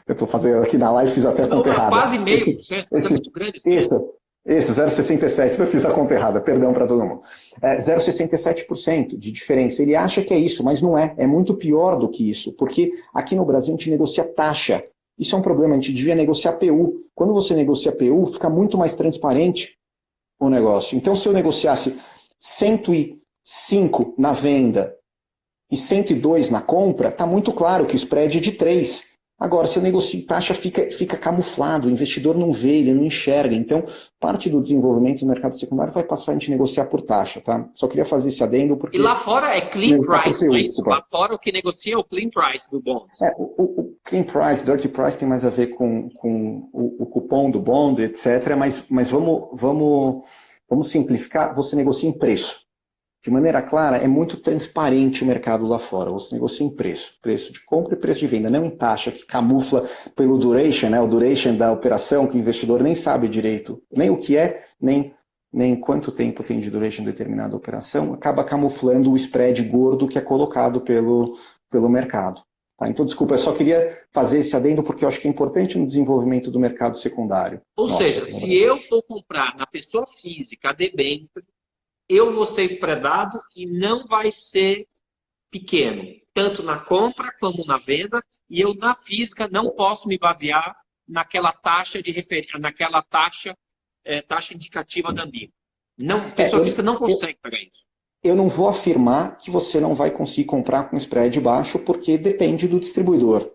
Eu estou fazendo aqui na live, fiz até a conta errada. Quase meio por cento, é muito grande. Isso, 0,67%, eu fiz a conta errada, perdão para todo mundo. 0,67% de diferença. Ele acha que é isso, mas não é. É muito pior do que isso, porque aqui no Brasil a gente negocia taxa. Isso é um problema, a gente devia negociar PU. Quando você negocia PU, fica muito mais transparente o negócio. Então, se eu negociasse 105 na venda e 102 na compra, está muito claro que o spread é de 3. Agora, se eu negocio taxa, fica camuflado, o investidor não vê, ele não enxerga. Então, parte do desenvolvimento do mercado secundário vai passar a gente negociar por taxa, tá? Só queria fazer esse adendo porque... E lá fora é clean price, não é isso? Lá fora o que negocia é o clean price do bond. O clean price, dirty price tem mais a ver com o cupom do bond, etc. Mas vamos simplificar, você negocia em preço. De maneira clara, é muito transparente o mercado lá fora. Você negocia em preço de compra e preço de venda, não em taxa, que camufla pelo duration, né? O duration da operação, que o investidor nem sabe direito, nem o que é, nem quanto tempo tem de duration determinada operação, acaba camuflando o spread gordo que é colocado pelo mercado. Tá? Então, desculpa, eu só queria fazer esse adendo porque eu acho que é importante no desenvolvimento do mercado secundário. Ou seja, se eu for comprar na pessoa física a debênture, eu vou ser spreadado e não vai ser pequeno, tanto na compra como na venda, e eu, na física, não posso me basear naquela taxa de taxa indicativa da Ambima. Não, pessoa física não consegue pegar isso. Eu não vou afirmar que você não vai conseguir comprar com spread baixo, porque depende do distribuidor.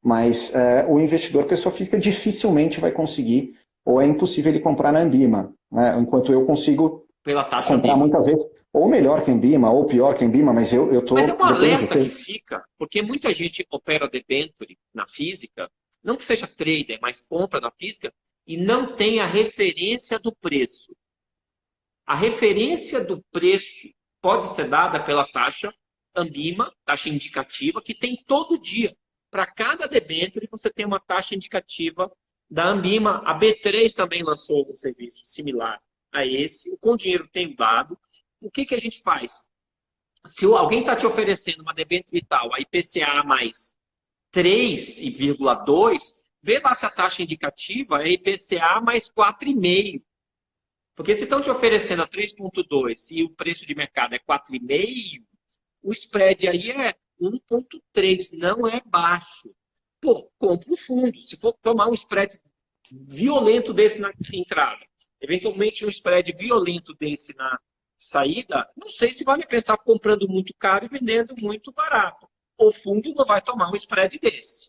Mas o investidor, pessoa física, dificilmente vai conseguir, ou é impossível ele comprar na Ambima, né? Enquanto eu consigo pela taxa comprar Ambima. muitas vezes, ou melhor que a Ambima, ou pior que a Ambima, mas eu tô... Mas é um alerta que fica, porque muita gente opera debênture na física, não que seja trader, mas compra na física, e não tem a referência do preço. A referência do preço pode ser dada pela taxa Ambima, taxa indicativa, que tem todo dia. Para cada debênture, você tem uma taxa indicativa da Ambima. A B3 também lançou um serviço similar a esse. O Com Dinheiro tem dado. O que a gente faz? Se alguém está te oferecendo uma debênture tal, a IPCA mais 3,2, vê lá se a taxa indicativa é IPCA mais 4,5. Porque se estão te oferecendo a 3,2 e o preço de mercado é 4,5, o spread aí é 1,3, não é baixo. Pô, compra o fundo. Se for tomar um spread violento desse na entrada, eventualmente um spread violento desse na saída, não sei se vale pensar comprando muito caro e vendendo muito barato. O fundo não vai tomar um spread desse.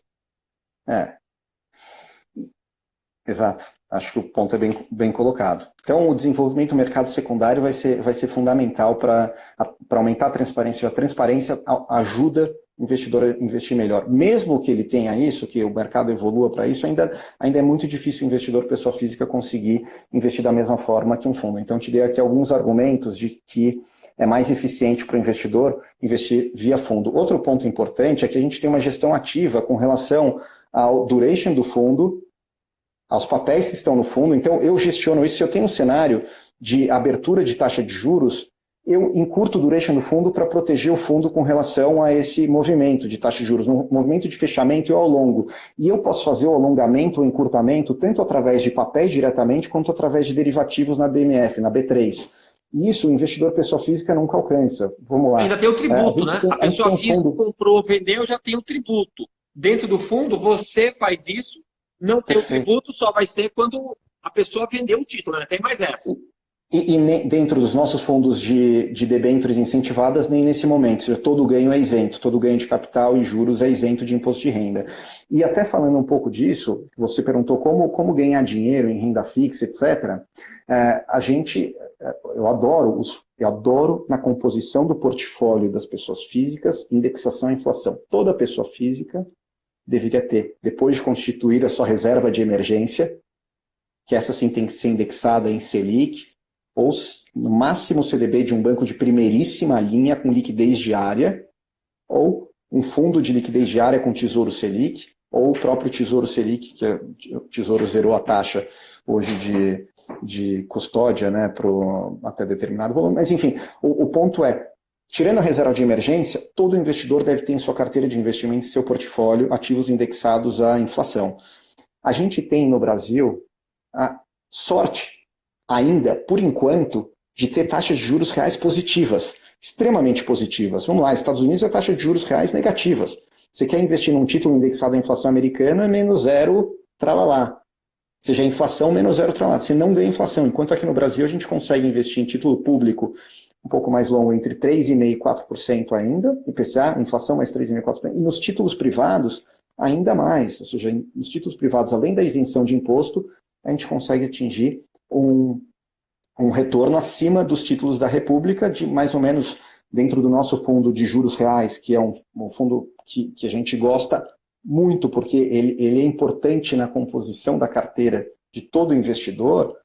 Exato. Acho que o ponto é bem colocado. Então, o desenvolvimento do mercado secundário vai ser fundamental para aumentar a transparência. A transparência ajuda o investidor a investir melhor. Mesmo que ele tenha isso, que o mercado evolua para isso, ainda é muito difícil o investidor, pessoa física, conseguir investir da mesma forma que um fundo. Então, te dei aqui alguns argumentos de que é mais eficiente para o investidor investir via fundo. Outro ponto importante é que a gente tem uma gestão ativa com relação ao duration do fundo, aos papéis que estão no fundo. Então, eu gestiono isso. Se eu tenho um cenário de abertura de taxa de juros, eu encurto o duration do fundo para proteger o fundo com relação a esse movimento de taxa de juros. No movimento de fechamento eu alongo. E eu posso fazer o alongamento ou encurtamento tanto através de papéis diretamente, quanto através de derivativos na BMF, na B3. E isso o investidor pessoa física nunca alcança. Vamos lá. Ainda tem o tributo, né? A pessoa física comprou, vendeu, já tem o tributo. Dentro do fundo, você faz isso, não tem o tributo, só vai ser quando a pessoa vendeu o título, né? Tem mais essa. E dentro dos nossos fundos de debêntures incentivadas, nem nesse momento. Ou seja, todo ganho é isento, todo ganho de capital e juros é isento de imposto de renda. E até falando um pouco disso, você perguntou como ganhar dinheiro em renda fixa, etc. Eu adoro na composição do portfólio das pessoas físicas indexação à inflação. Toda pessoa física deveria ter, depois de constituir a sua reserva de emergência, que essa sim tem que ser indexada em Selic, ou no máximo CDB de um banco de primeiríssima linha com liquidez diária, ou um fundo de liquidez diária com Tesouro Selic, ou o próprio Tesouro Selic, que o Tesouro zerou a taxa hoje de custódia, né, até determinado volume. Mas, enfim, o ponto é, tirando a reserva de emergência, todo investidor deve ter em sua carteira de investimento, em seu portfólio, ativos indexados à inflação. A gente tem no Brasil a sorte, ainda, por enquanto, de ter taxas de juros reais positivas, extremamente positivas. Vamos lá, Estados Unidos é taxa de juros reais negativas. Você quer investir num título indexado à inflação americana, é menos zero, tralalá. Ou seja, a inflação menos zero, tralalá. Você não ganha inflação, enquanto aqui no Brasil a gente consegue investir em título público um pouco mais longo, entre 3,5% e 4% ainda, IPCA, inflação mais 3,5% e 4%, e nos títulos privados, ainda mais. Ou seja, nos títulos privados, além da isenção de imposto, a gente consegue atingir um retorno acima dos títulos da República, de mais ou menos dentro do nosso fundo de juros reais, que é um fundo que a gente gosta muito, porque ele é importante na composição da carteira de todo investidor.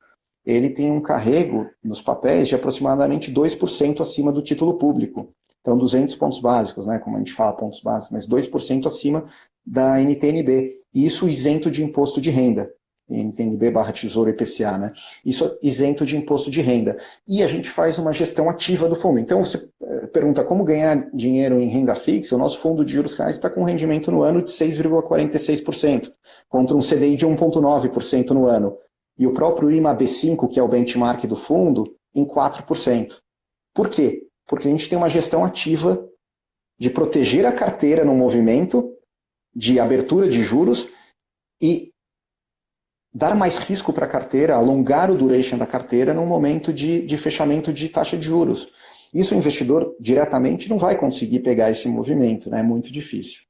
Ele tem um carrego nos papéis de aproximadamente 2% acima do título público. Então, 200 pontos básicos, né, como a gente fala pontos básicos, mas 2% acima da NTNB. E isso isento de imposto de renda. NTNB/Tesouro IPCA, né? Isso é isento de imposto de renda. E a gente faz uma gestão ativa do fundo. Então, você pergunta como ganhar dinheiro em renda fixa, o nosso fundo de juros reais está com um rendimento no ano de 6,46%, contra um CDI de 1,9% no ano. E o próprio IMAB5, que é o benchmark do fundo, em 4%. Por quê? Porque a gente tem uma gestão ativa de proteger a carteira no movimento de abertura de juros e dar mais risco para a carteira, alongar o duration da carteira num momento de fechamento de taxa de juros. Isso o investidor diretamente não vai conseguir pegar esse movimento, né? É muito difícil.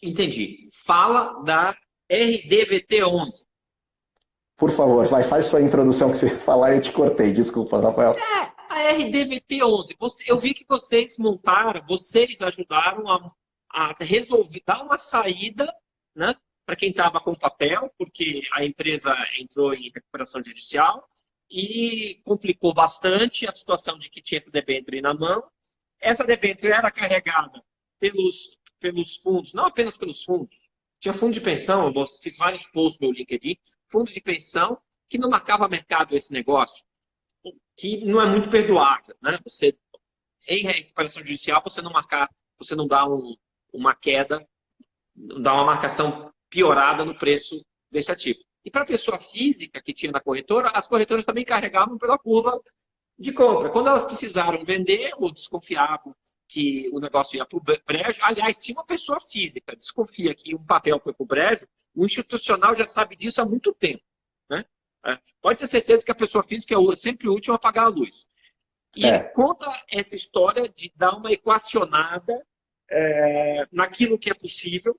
Entendi. Fala da RDVT11. Por favor, faz sua introdução que você ia falar, eu te cortei. Desculpa, Rafael. A RDVT11. Eu vi que vocês montaram, vocês ajudaram a resolver, dar uma saída, né, para quem estava com papel, porque a empresa entrou em recuperação judicial e complicou bastante a situação de que tinha essa debênture na mão. Essa debênture era carregada pelos fundos, não apenas pelos fundos. Tinha fundo de pensão, eu fiz vários posts no meu LinkedIn, fundo de pensão que não marcava mercado esse negócio, que não é muito perdoável, né? Você, em recuperação judicial, você não dá uma queda, não dá uma marcação piorada no preço desse ativo. E para a pessoa física que tinha na corretora, as corretoras também carregavam pela curva de compra. Quando elas precisaram vender ou desconfiavam que o negócio ia para o brejo, aliás, se uma pessoa física desconfia que um papel foi para o brejo, o institucional já sabe disso há muito tempo, né? Pode ter certeza que a pessoa física é sempre útil a apagar a luz. E ele conta essa história de dar uma equacionada naquilo que é possível,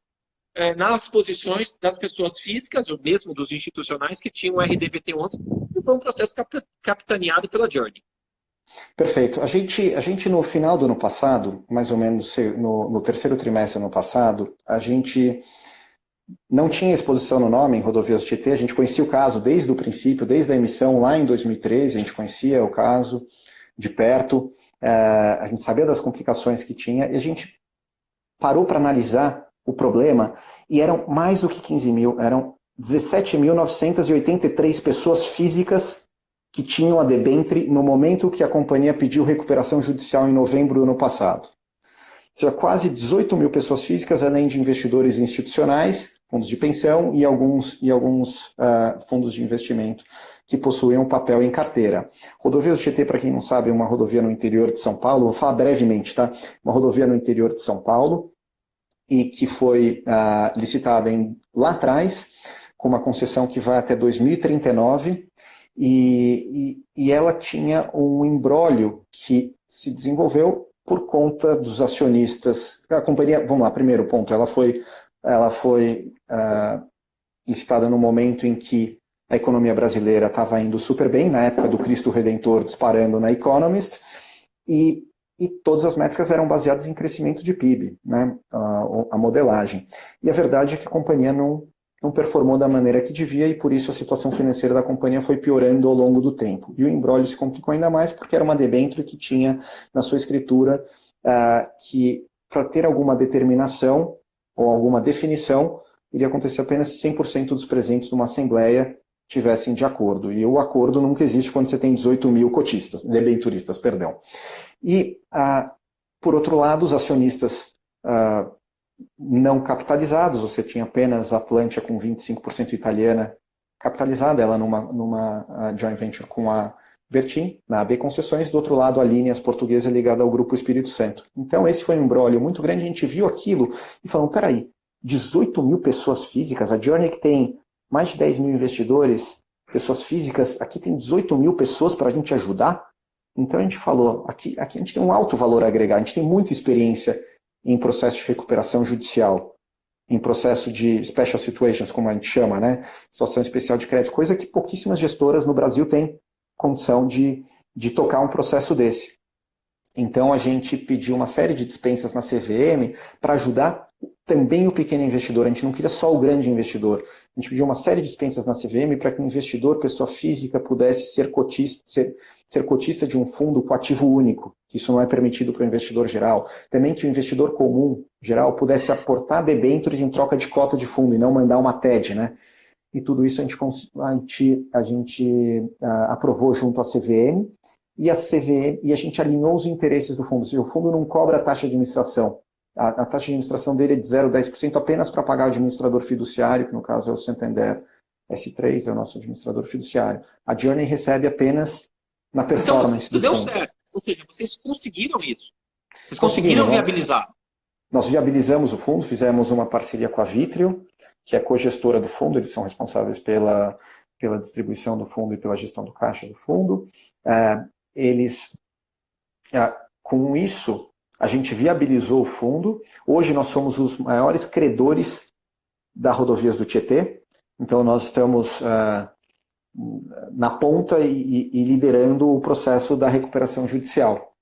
nas posições das pessoas físicas, ou mesmo dos institucionais que tinham o RDVT11, que foi um processo capitaneado pela Journey. Perfeito. A gente no final do ano passado, mais ou menos no terceiro trimestre do ano passado, a gente não tinha exposição no nome em Rodovias Tietê, a gente conhecia o caso desde o princípio, desde a emissão lá em 2013, a gente conhecia o caso de perto, a gente sabia das complicações que tinha, e a gente parou para analisar o problema, e eram mais do que 15 mil, eram 17.983 pessoas físicas que tinham a debênture no momento que a companhia pediu recuperação judicial em novembro do ano passado. Ou seja, quase 18 mil pessoas físicas, além de investidores institucionais, fundos de pensão e alguns fundos de investimento que possuem um papel em carteira. Rodovias do Tietê, para quem não sabe, é uma rodovia no interior de São Paulo, vou falar brevemente, tá? Uma rodovia no interior de São Paulo e que foi licitada lá atrás, com uma concessão que vai até 2039, e ela tinha um imbróglio que se desenvolveu por conta dos acionistas. A companhia, vamos lá, primeiro ponto, ela foi licitada no momento em que a economia brasileira estava indo super bem, na época do Cristo Redentor disparando na Economist, e todas as métricas eram baseadas em crescimento de PIB, né, a modelagem. E a verdade é que a companhia não performou da maneira que devia, e por isso a situação financeira da companhia foi piorando ao longo do tempo. E o imbróglio se complicou ainda mais porque era uma debênture que tinha na sua escritura que, para ter alguma determinação ou alguma definição, iria acontecer apenas se 100% dos presentes numa assembleia tivessem de acordo. E o acordo nunca existe quando você tem 18 mil debenturistas. E, por outro lado, os acionistas não capitalizados, você tinha apenas a Atlantia com 25% italiana capitalizada, ela numa joint venture com a Bertin, na AB Concessões, do outro lado a Líneas Portuguesa ligada ao Grupo Espírito Santo. Então esse foi um imbróglio muito grande, a gente viu aquilo e falou, peraí, 18 mil pessoas físicas, a Journey que tem mais de 10 mil investidores, pessoas físicas, aqui tem 18 mil pessoas para a gente ajudar. Então a gente falou, aqui a gente tem um alto valor agregado, a gente tem muita experiência em processo de recuperação judicial, em processo de special situations, como a gente chama, né? Situação especial de crédito, coisa que pouquíssimas gestoras no Brasil têm condição de tocar um processo desse. Então a gente pediu uma série de dispensas na CVM para ajudar também o pequeno investidor. A gente não queria só o grande investidor. A gente pediu uma série de dispensas na CVM para que o investidor, pessoa física, pudesse ser cotista de um fundo com ativo único, que isso não é permitido para o investidor geral. Também que o investidor comum, geral, pudesse aportar debêntures em troca de cota de fundo e não mandar uma TED, né? E tudo isso a gente aprovou junto à CVM, e a gente alinhou os interesses do fundo. Ou seja, o fundo não cobra a taxa de administração. A taxa de administração dele é de 0,10% apenas para pagar o administrador fiduciário, que no caso é o Santander S3, é o nosso administrador fiduciário. A Journey recebe apenas na performance então, do fundo. Deu certo. Ou seja, vocês conseguiram isso. Vocês conseguiram viabilizar. Nós viabilizamos o fundo, fizemos uma parceria com a Vitrio, que é cogestora do fundo, eles são responsáveis pela distribuição do fundo e pela gestão do caixa do fundo. Com isso, a gente viabilizou o fundo. Hoje nós somos os maiores credores da Rodovias do Tietê, então nós estamos na ponta e liderando o processo da recuperação judicial.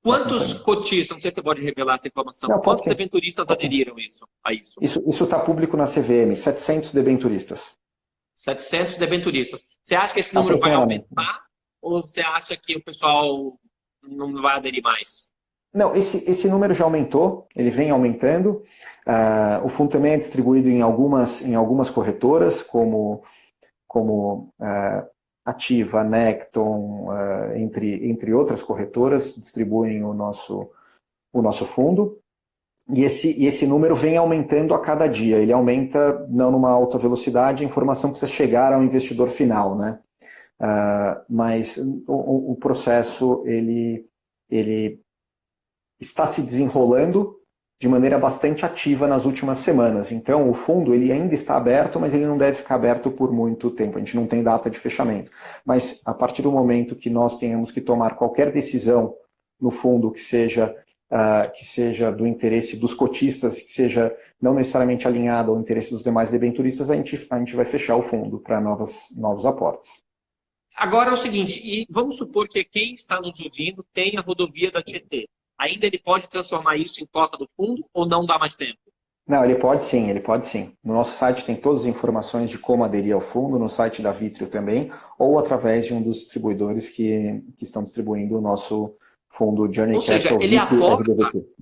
Quantos cotistas, não sei se você pode revelar essa informação, quantos debenturistas aderiram a isso? Isso está público na CVM, 700 debenturistas. 700 debenturistas. Você acha que esse número vai aumentar ou você acha que o pessoal não vai aderir mais? Não, esse número já aumentou, ele vem aumentando. O fundo também é distribuído em algumas corretoras, como Ativa, Necton, entre outras corretoras, distribuem o nosso fundo. E esse número vem aumentando a cada dia. Ele aumenta não numa alta velocidade, a informação precisa chegar ao investidor final, né? Mas o processo ele está se desenrolando de maneira bastante ativa nas últimas semanas. Então, o fundo ele ainda está aberto, mas ele não deve ficar aberto por muito tempo. A gente não tem data de fechamento. Mas, a partir do momento que nós tenhamos que tomar qualquer decisão no fundo que seja do interesse dos cotistas, que seja não necessariamente alinhado ao interesse dos demais debenturistas, a gente vai fechar o fundo para novos aportes. Agora é o seguinte, e vamos supor que quem está nos ouvindo tem a rodovia da Tietê. Ainda ele pode transformar isso em cota do fundo ou não dá mais tempo? Não, ele pode sim. No nosso site tem todas as informações de como aderir ao fundo, no site da Vitrio também, ou através de um dos distribuidores que estão distribuindo o nosso fundo Journey Capital. Ou seja, ele aporta,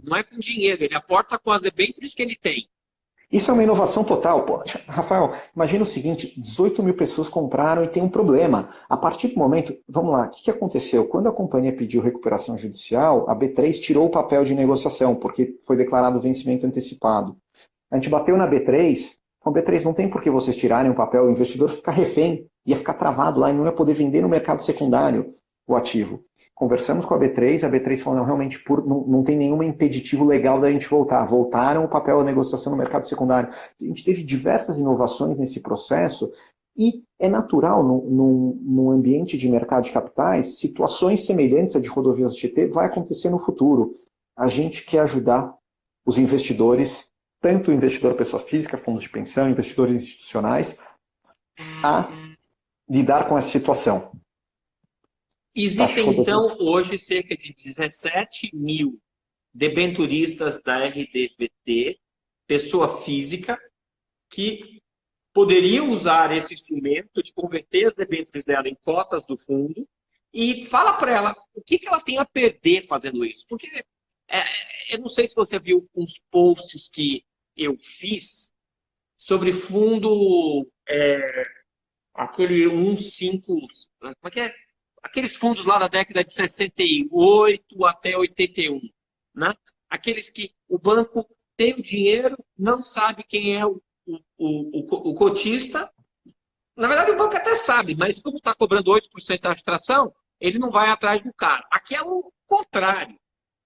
não é com dinheiro, ele aporta com as debêntures que ele tem. Isso é uma inovação total. Pô, Rafael, imagina o seguinte, 18 mil pessoas compraram e tem um problema. A partir do momento, vamos lá, o que aconteceu? Quando a companhia pediu recuperação judicial, a B3 tirou o papel de negociação, porque foi declarado vencimento antecipado. A gente bateu na B3, com a B3 não tem por que vocês tirarem o papel, o investidor ficar refém, ia ficar travado lá e não ia poder vender no mercado secundário o ativo. Conversamos com a B3 falou, não, realmente não tem nenhum impeditivo legal da gente voltar. Voltaram o papel da negociação no mercado secundário. A gente teve diversas inovações nesse processo e é natural, num ambiente de mercado de capitais, situações semelhantes à de rodovias do Tietê vai acontecer no futuro. A gente quer ajudar os investidores, tanto o investidor pessoa física, fundos de pensão, investidores institucionais, a lidar com essa situação. Existem, então, hoje cerca de 17 mil debenturistas da RDVT, pessoa física, que poderiam usar esse instrumento de converter as debêntures dela em cotas do fundo e fala para ela o que ela tem a perder fazendo isso. Porque eu não sei se você viu uns posts que eu fiz sobre fundo, aquele 15... Como é que é? Aqueles fundos lá da década de 68 até 81, né? Aqueles que o banco tem o dinheiro, não sabe quem é o cotista. Na verdade, o banco até sabe, mas como está cobrando 8% da abstração, ele não vai atrás do cara. Aqui é o contrário.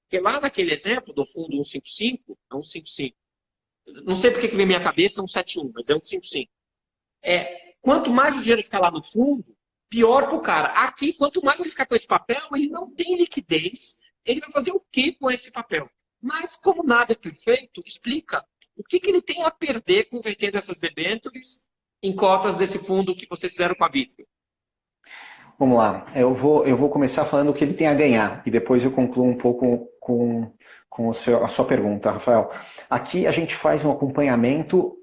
Porque lá naquele exemplo do fundo 155, é 155. Não sei porque que vem na minha cabeça 171, mas é 155. Quanto mais o dinheiro ficar lá no fundo, pior para o cara. Aqui, quanto mais ele ficar com esse papel, ele não tem liquidez. Ele vai fazer o quê com esse papel? Mas, como nada é perfeito, explica o que ele tem a perder convertendo essas debêntures em cotas desse fundo que vocês fizeram com a Vitrio. Vamos lá. Eu vou começar falando o que ele tem a ganhar e depois eu concluo um pouco com a sua pergunta, Rafael. Aqui a gente faz um acompanhamento...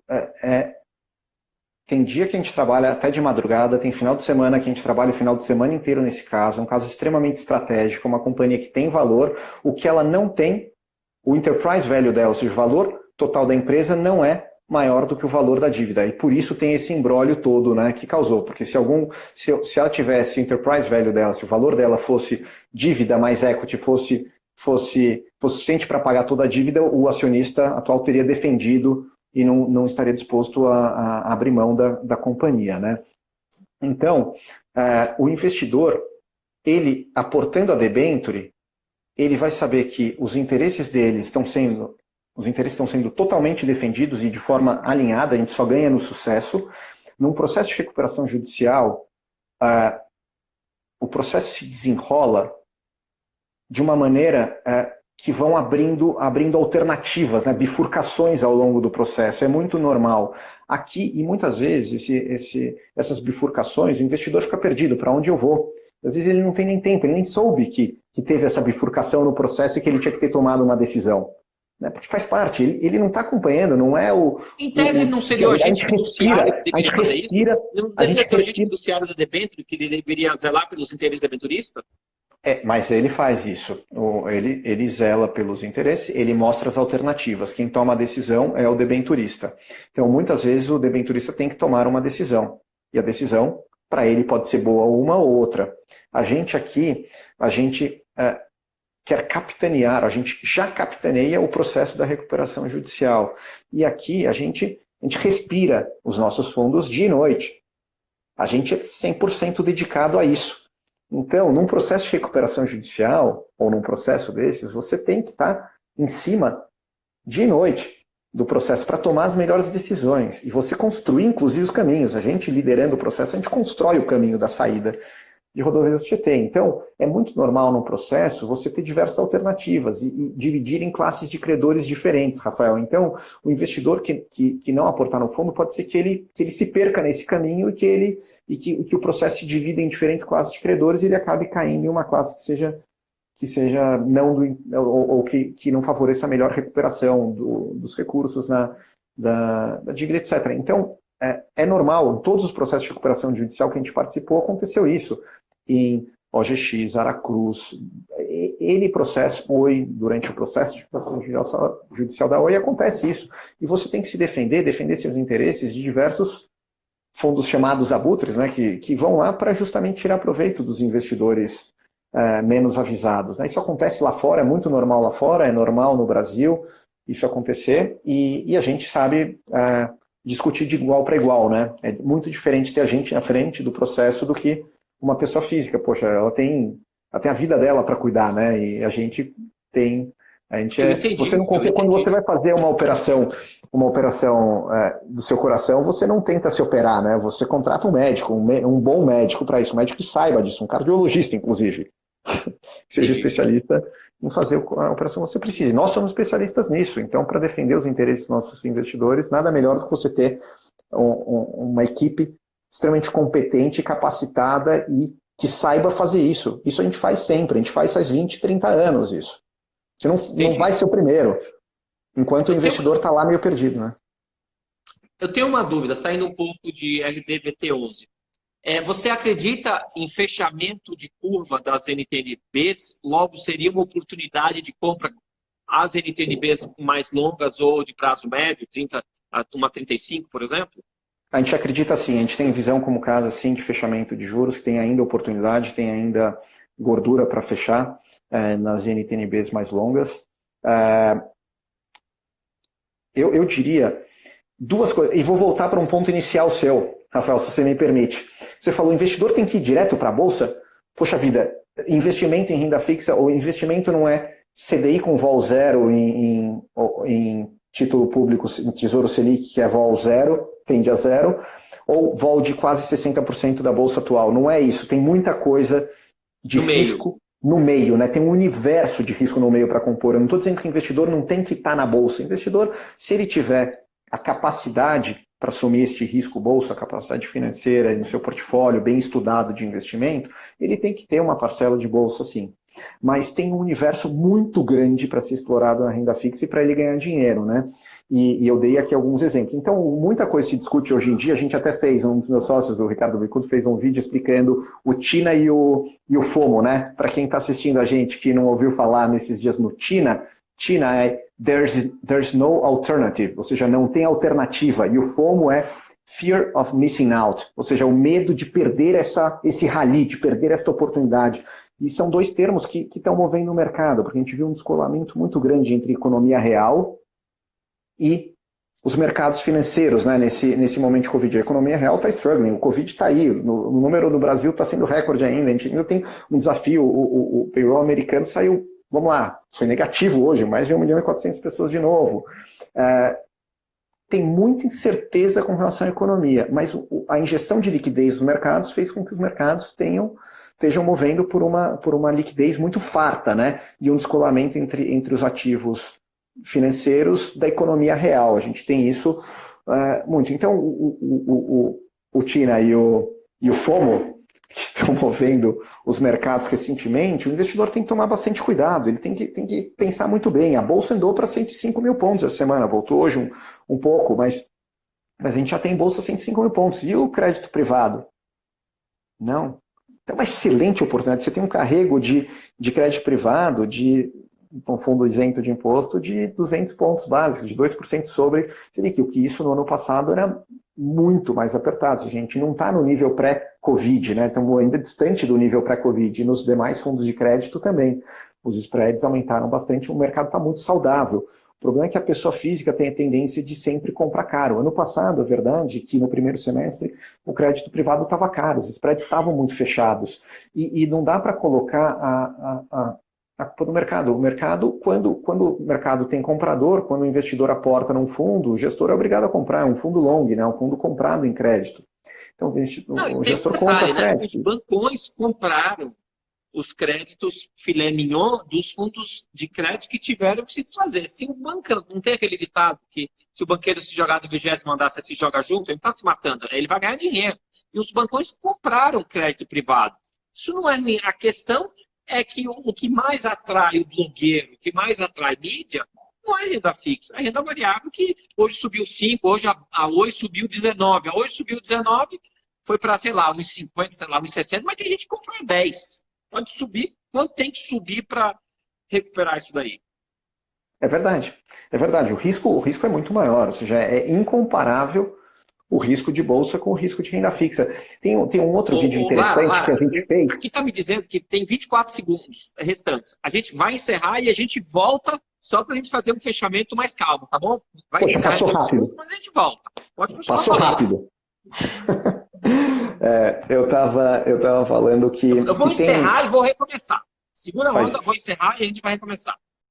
Tem dia que a gente trabalha até de madrugada, tem final de semana que a gente trabalha o final de semana inteiro nesse caso. É um caso extremamente estratégico, uma companhia que tem valor. O que ela não tem, o enterprise value dela, ou seja, o valor total da empresa não é maior do que o valor da dívida. E por isso tem esse imbróglio todo, né, que causou. Porque se ela tivesse o enterprise value dela, se o valor dela fosse dívida mais equity, fosse suficiente para pagar toda a dívida, o acionista atual teria defendido e não estaria disposto a abrir mão da companhia, né? Então, o investidor, ele aportando a debenture, ele vai saber que os interesses dele estão sendo totalmente defendidos e de forma alinhada, a gente só ganha no sucesso. Num processo de recuperação judicial, o processo se desenrola de uma maneira que vão abrindo alternativas, né, bifurcações ao longo do processo. É muito normal. Aqui, e muitas vezes, essas bifurcações, o investidor fica perdido. Para onde eu vou? Às vezes ele não tem nem tempo, ele nem soube que teve essa bifurcação no processo e que ele tinha que ter tomado uma decisão. Né? Porque faz parte, ele não está acompanhando, não é o... Em tese, não seria o agente fiduciário que deveria fazer isso? Não deveria ser o agente fiduciário da debênture que deveria zelar pelos interesses da debenturista? Mas ele faz isso, ele zela pelos interesses, ele mostra as alternativas. Quem toma a decisão é o debenturista. Então, muitas vezes, o debenturista tem que tomar uma decisão. E a decisão, para ele, pode ser boa uma ou outra. A gente aqui, quer capitanear, a gente já capitaneia o processo da recuperação judicial. E aqui a gente respira os nossos fundos dia e noite. A gente é 100% dedicado a isso. Então, num processo de recuperação judicial, ou num processo desses, você tem que estar em cima dia e noite do processo para tomar as melhores decisões. E você construir, inclusive, os caminhos. A gente, liderando o processo, a gente constrói o caminho da saída de rodovias do Tietê. Então, é muito normal no processo você ter diversas alternativas e dividir em classes de credores diferentes, Rafael. Então, o investidor que não aportar no fundo pode ser que ele se perca nesse caminho e que o processo se divida em diferentes classes de credores e ele acabe caindo em uma classe que seja ou que não favoreça a melhor recuperação dos recursos da dívida, etc. Então, é normal, em todos os processos de recuperação judicial que a gente participou, aconteceu isso. Em OGX, Aracruz, N processo, Oi, durante o processo de judicial da Oi acontece isso. E você tem que se defender seus interesses de diversos fundos chamados abutres, né, que vão lá para justamente tirar proveito dos investidores menos avisados. Né? Isso acontece lá fora, é muito normal lá fora, é normal no Brasil isso acontecer, e a gente sabe discutir de igual para igual. Né? É muito diferente ter a gente na frente do processo do que uma pessoa física. Poxa, ela tem a vida dela para cuidar, né? E a gente tem... você não confia quando você vai fazer uma operação do seu coração, você não tenta se operar, né? Você contrata um médico, um bom médico para isso, um médico que saiba disso, um cardiologista, inclusive, que seja especialista em fazer a operação que você precisa. Nós somos especialistas nisso, então, para defender os interesses dos nossos investidores, nada melhor do que você ter uma equipe extremamente competente, capacitada e que saiba fazer isso. Isso a gente faz sempre, a gente faz faz 20, 30 anos isso. Você não vai ser o primeiro, enquanto o investidor está lá meio perdido, né? Eu tenho uma dúvida, saindo um pouco de RDVT11. Você acredita em fechamento de curva das NTNBs? Logo, seria uma oportunidade de compra as NTNBs mais longas ou de prazo médio, 30 a uma 35, por exemplo? A gente acredita sim, a gente tem visão como caso assim, de fechamento de juros, que tem ainda oportunidade, tem ainda gordura para fechar nas NTNBs mais longas. Eu diria duas coisas, e vou voltar para um ponto inicial seu, Rafael, se você me permite. Você falou, o investidor tem que ir direto para a Bolsa? Poxa vida, investimento em renda fixa, ou investimento não é CDI com vol zero em título público, Tesouro Selic, que é vol zero, tende a zero, ou vol de quase 60% da Bolsa atual. Não é isso, tem muita coisa de risco no meio, né? Tem um universo de risco no meio para compor. Eu não estou dizendo que o investidor não tem que estar na Bolsa. O investidor, se ele tiver a capacidade para assumir este risco bolsa, a capacidade financeira no seu portfólio bem estudado de investimento, ele tem que ter uma parcela de bolsa sim. Mas tem um universo muito grande para ser explorado na renda fixa e para ele ganhar dinheiro, né? E eu dei aqui alguns exemplos. Então, muita coisa se discute hoje em dia. A gente até fez, um dos meus sócios, o Ricardo Bicudo, fez um vídeo explicando o TINA e o FOMO, né? Para quem está assistindo a gente que não ouviu falar nesses dias no TINA é there's no alternative, ou seja, não tem alternativa. E o FOMO é Fear of Missing Out, ou seja, o medo de perder esse rally, de perder essa oportunidade. E são dois termos que estão movendo o mercado, porque a gente viu um descolamento muito grande entre economia real e os mercados financeiros, né, nesse momento de Covid. A economia real está struggling, o Covid está aí, o número do Brasil está sendo recorde ainda, a gente ainda tem um desafio, o payroll americano saiu, vamos lá, foi negativo hoje, mais de 1.400.000 pessoas de novo. Tem muita incerteza com relação à economia, mas a injeção de liquidez nos mercados fez com que os mercados estejam movendo por uma liquidez muito farta, né? E um descolamento entre os ativos financeiros da economia real. A gente tem isso muito. Então, o TINA e o FOMO, que estão movendo os mercados recentemente, o investidor tem que tomar bastante cuidado, ele tem que pensar muito bem. A Bolsa andou para 105 mil pontos essa semana, voltou hoje um pouco, mas a gente já tem Bolsa 105 mil pontos. E o crédito privado? Não. Então, é uma excelente oportunidade. Você tem um carrego de crédito privado, de um fundo isento de imposto, de 200 pontos básicos, de 2% sobre Selic, o que isso no ano passado era muito mais apertado. A gente não está no nível pré-Covid, né? Estamos ainda distante do nível pré-Covid. E nos demais fundos de crédito também. Os spreads aumentaram bastante, o mercado está muito saudável. O problema é que a pessoa física tem a tendência de sempre comprar caro. Ano passado, a verdade é que no primeiro semestre o crédito privado estava caro, os spreads estavam muito fechados. E não dá para colocar a culpa do mercado. O mercado, quando o mercado tem comprador, quando o investidor aporta num fundo, o gestor é obrigado a comprar, é um fundo long, né? Um fundo comprado em crédito. Então o gestor compra crédito. Os bancões compraram os créditos filé mignon dos fundos de crédito que tiveram que se desfazer. Se o banco não tem aquele ditado que se o banqueiro se jogar do 20º andar, você se joga junto, ele está se matando, ele vai ganhar dinheiro. E os bancões compraram crédito privado. Isso não é a questão, é que o que mais atrai o blogueiro, o que mais atrai mídia, não é renda fixa, é renda variável que hoje subiu 5, hoje a Oi subiu 19, a Oi subiu 19, foi para, sei lá, uns 50, sei lá, uns 60, mas tem gente que comprou 10. Pode subir quanto tem que subir para recuperar isso daí. É verdade. É verdade. O risco é muito maior, ou seja, é incomparável o risco de bolsa com o risco de renda fixa. Tem um outro vídeo interessante que a gente fez. Aqui está me dizendo que tem 24 segundos restantes. A gente vai encerrar e a gente volta só para a gente fazer um fechamento mais calmo, tá bom? Vai Poxa, encerrar passou rápido. segundos, mas a gente volta. Pode continuar Passou falando. rápido. Eu tava falando que... Eu vou encerrar e vou recomeçar. Segura a Faz onda, isso. vou encerrar e a gente vai recomeçar.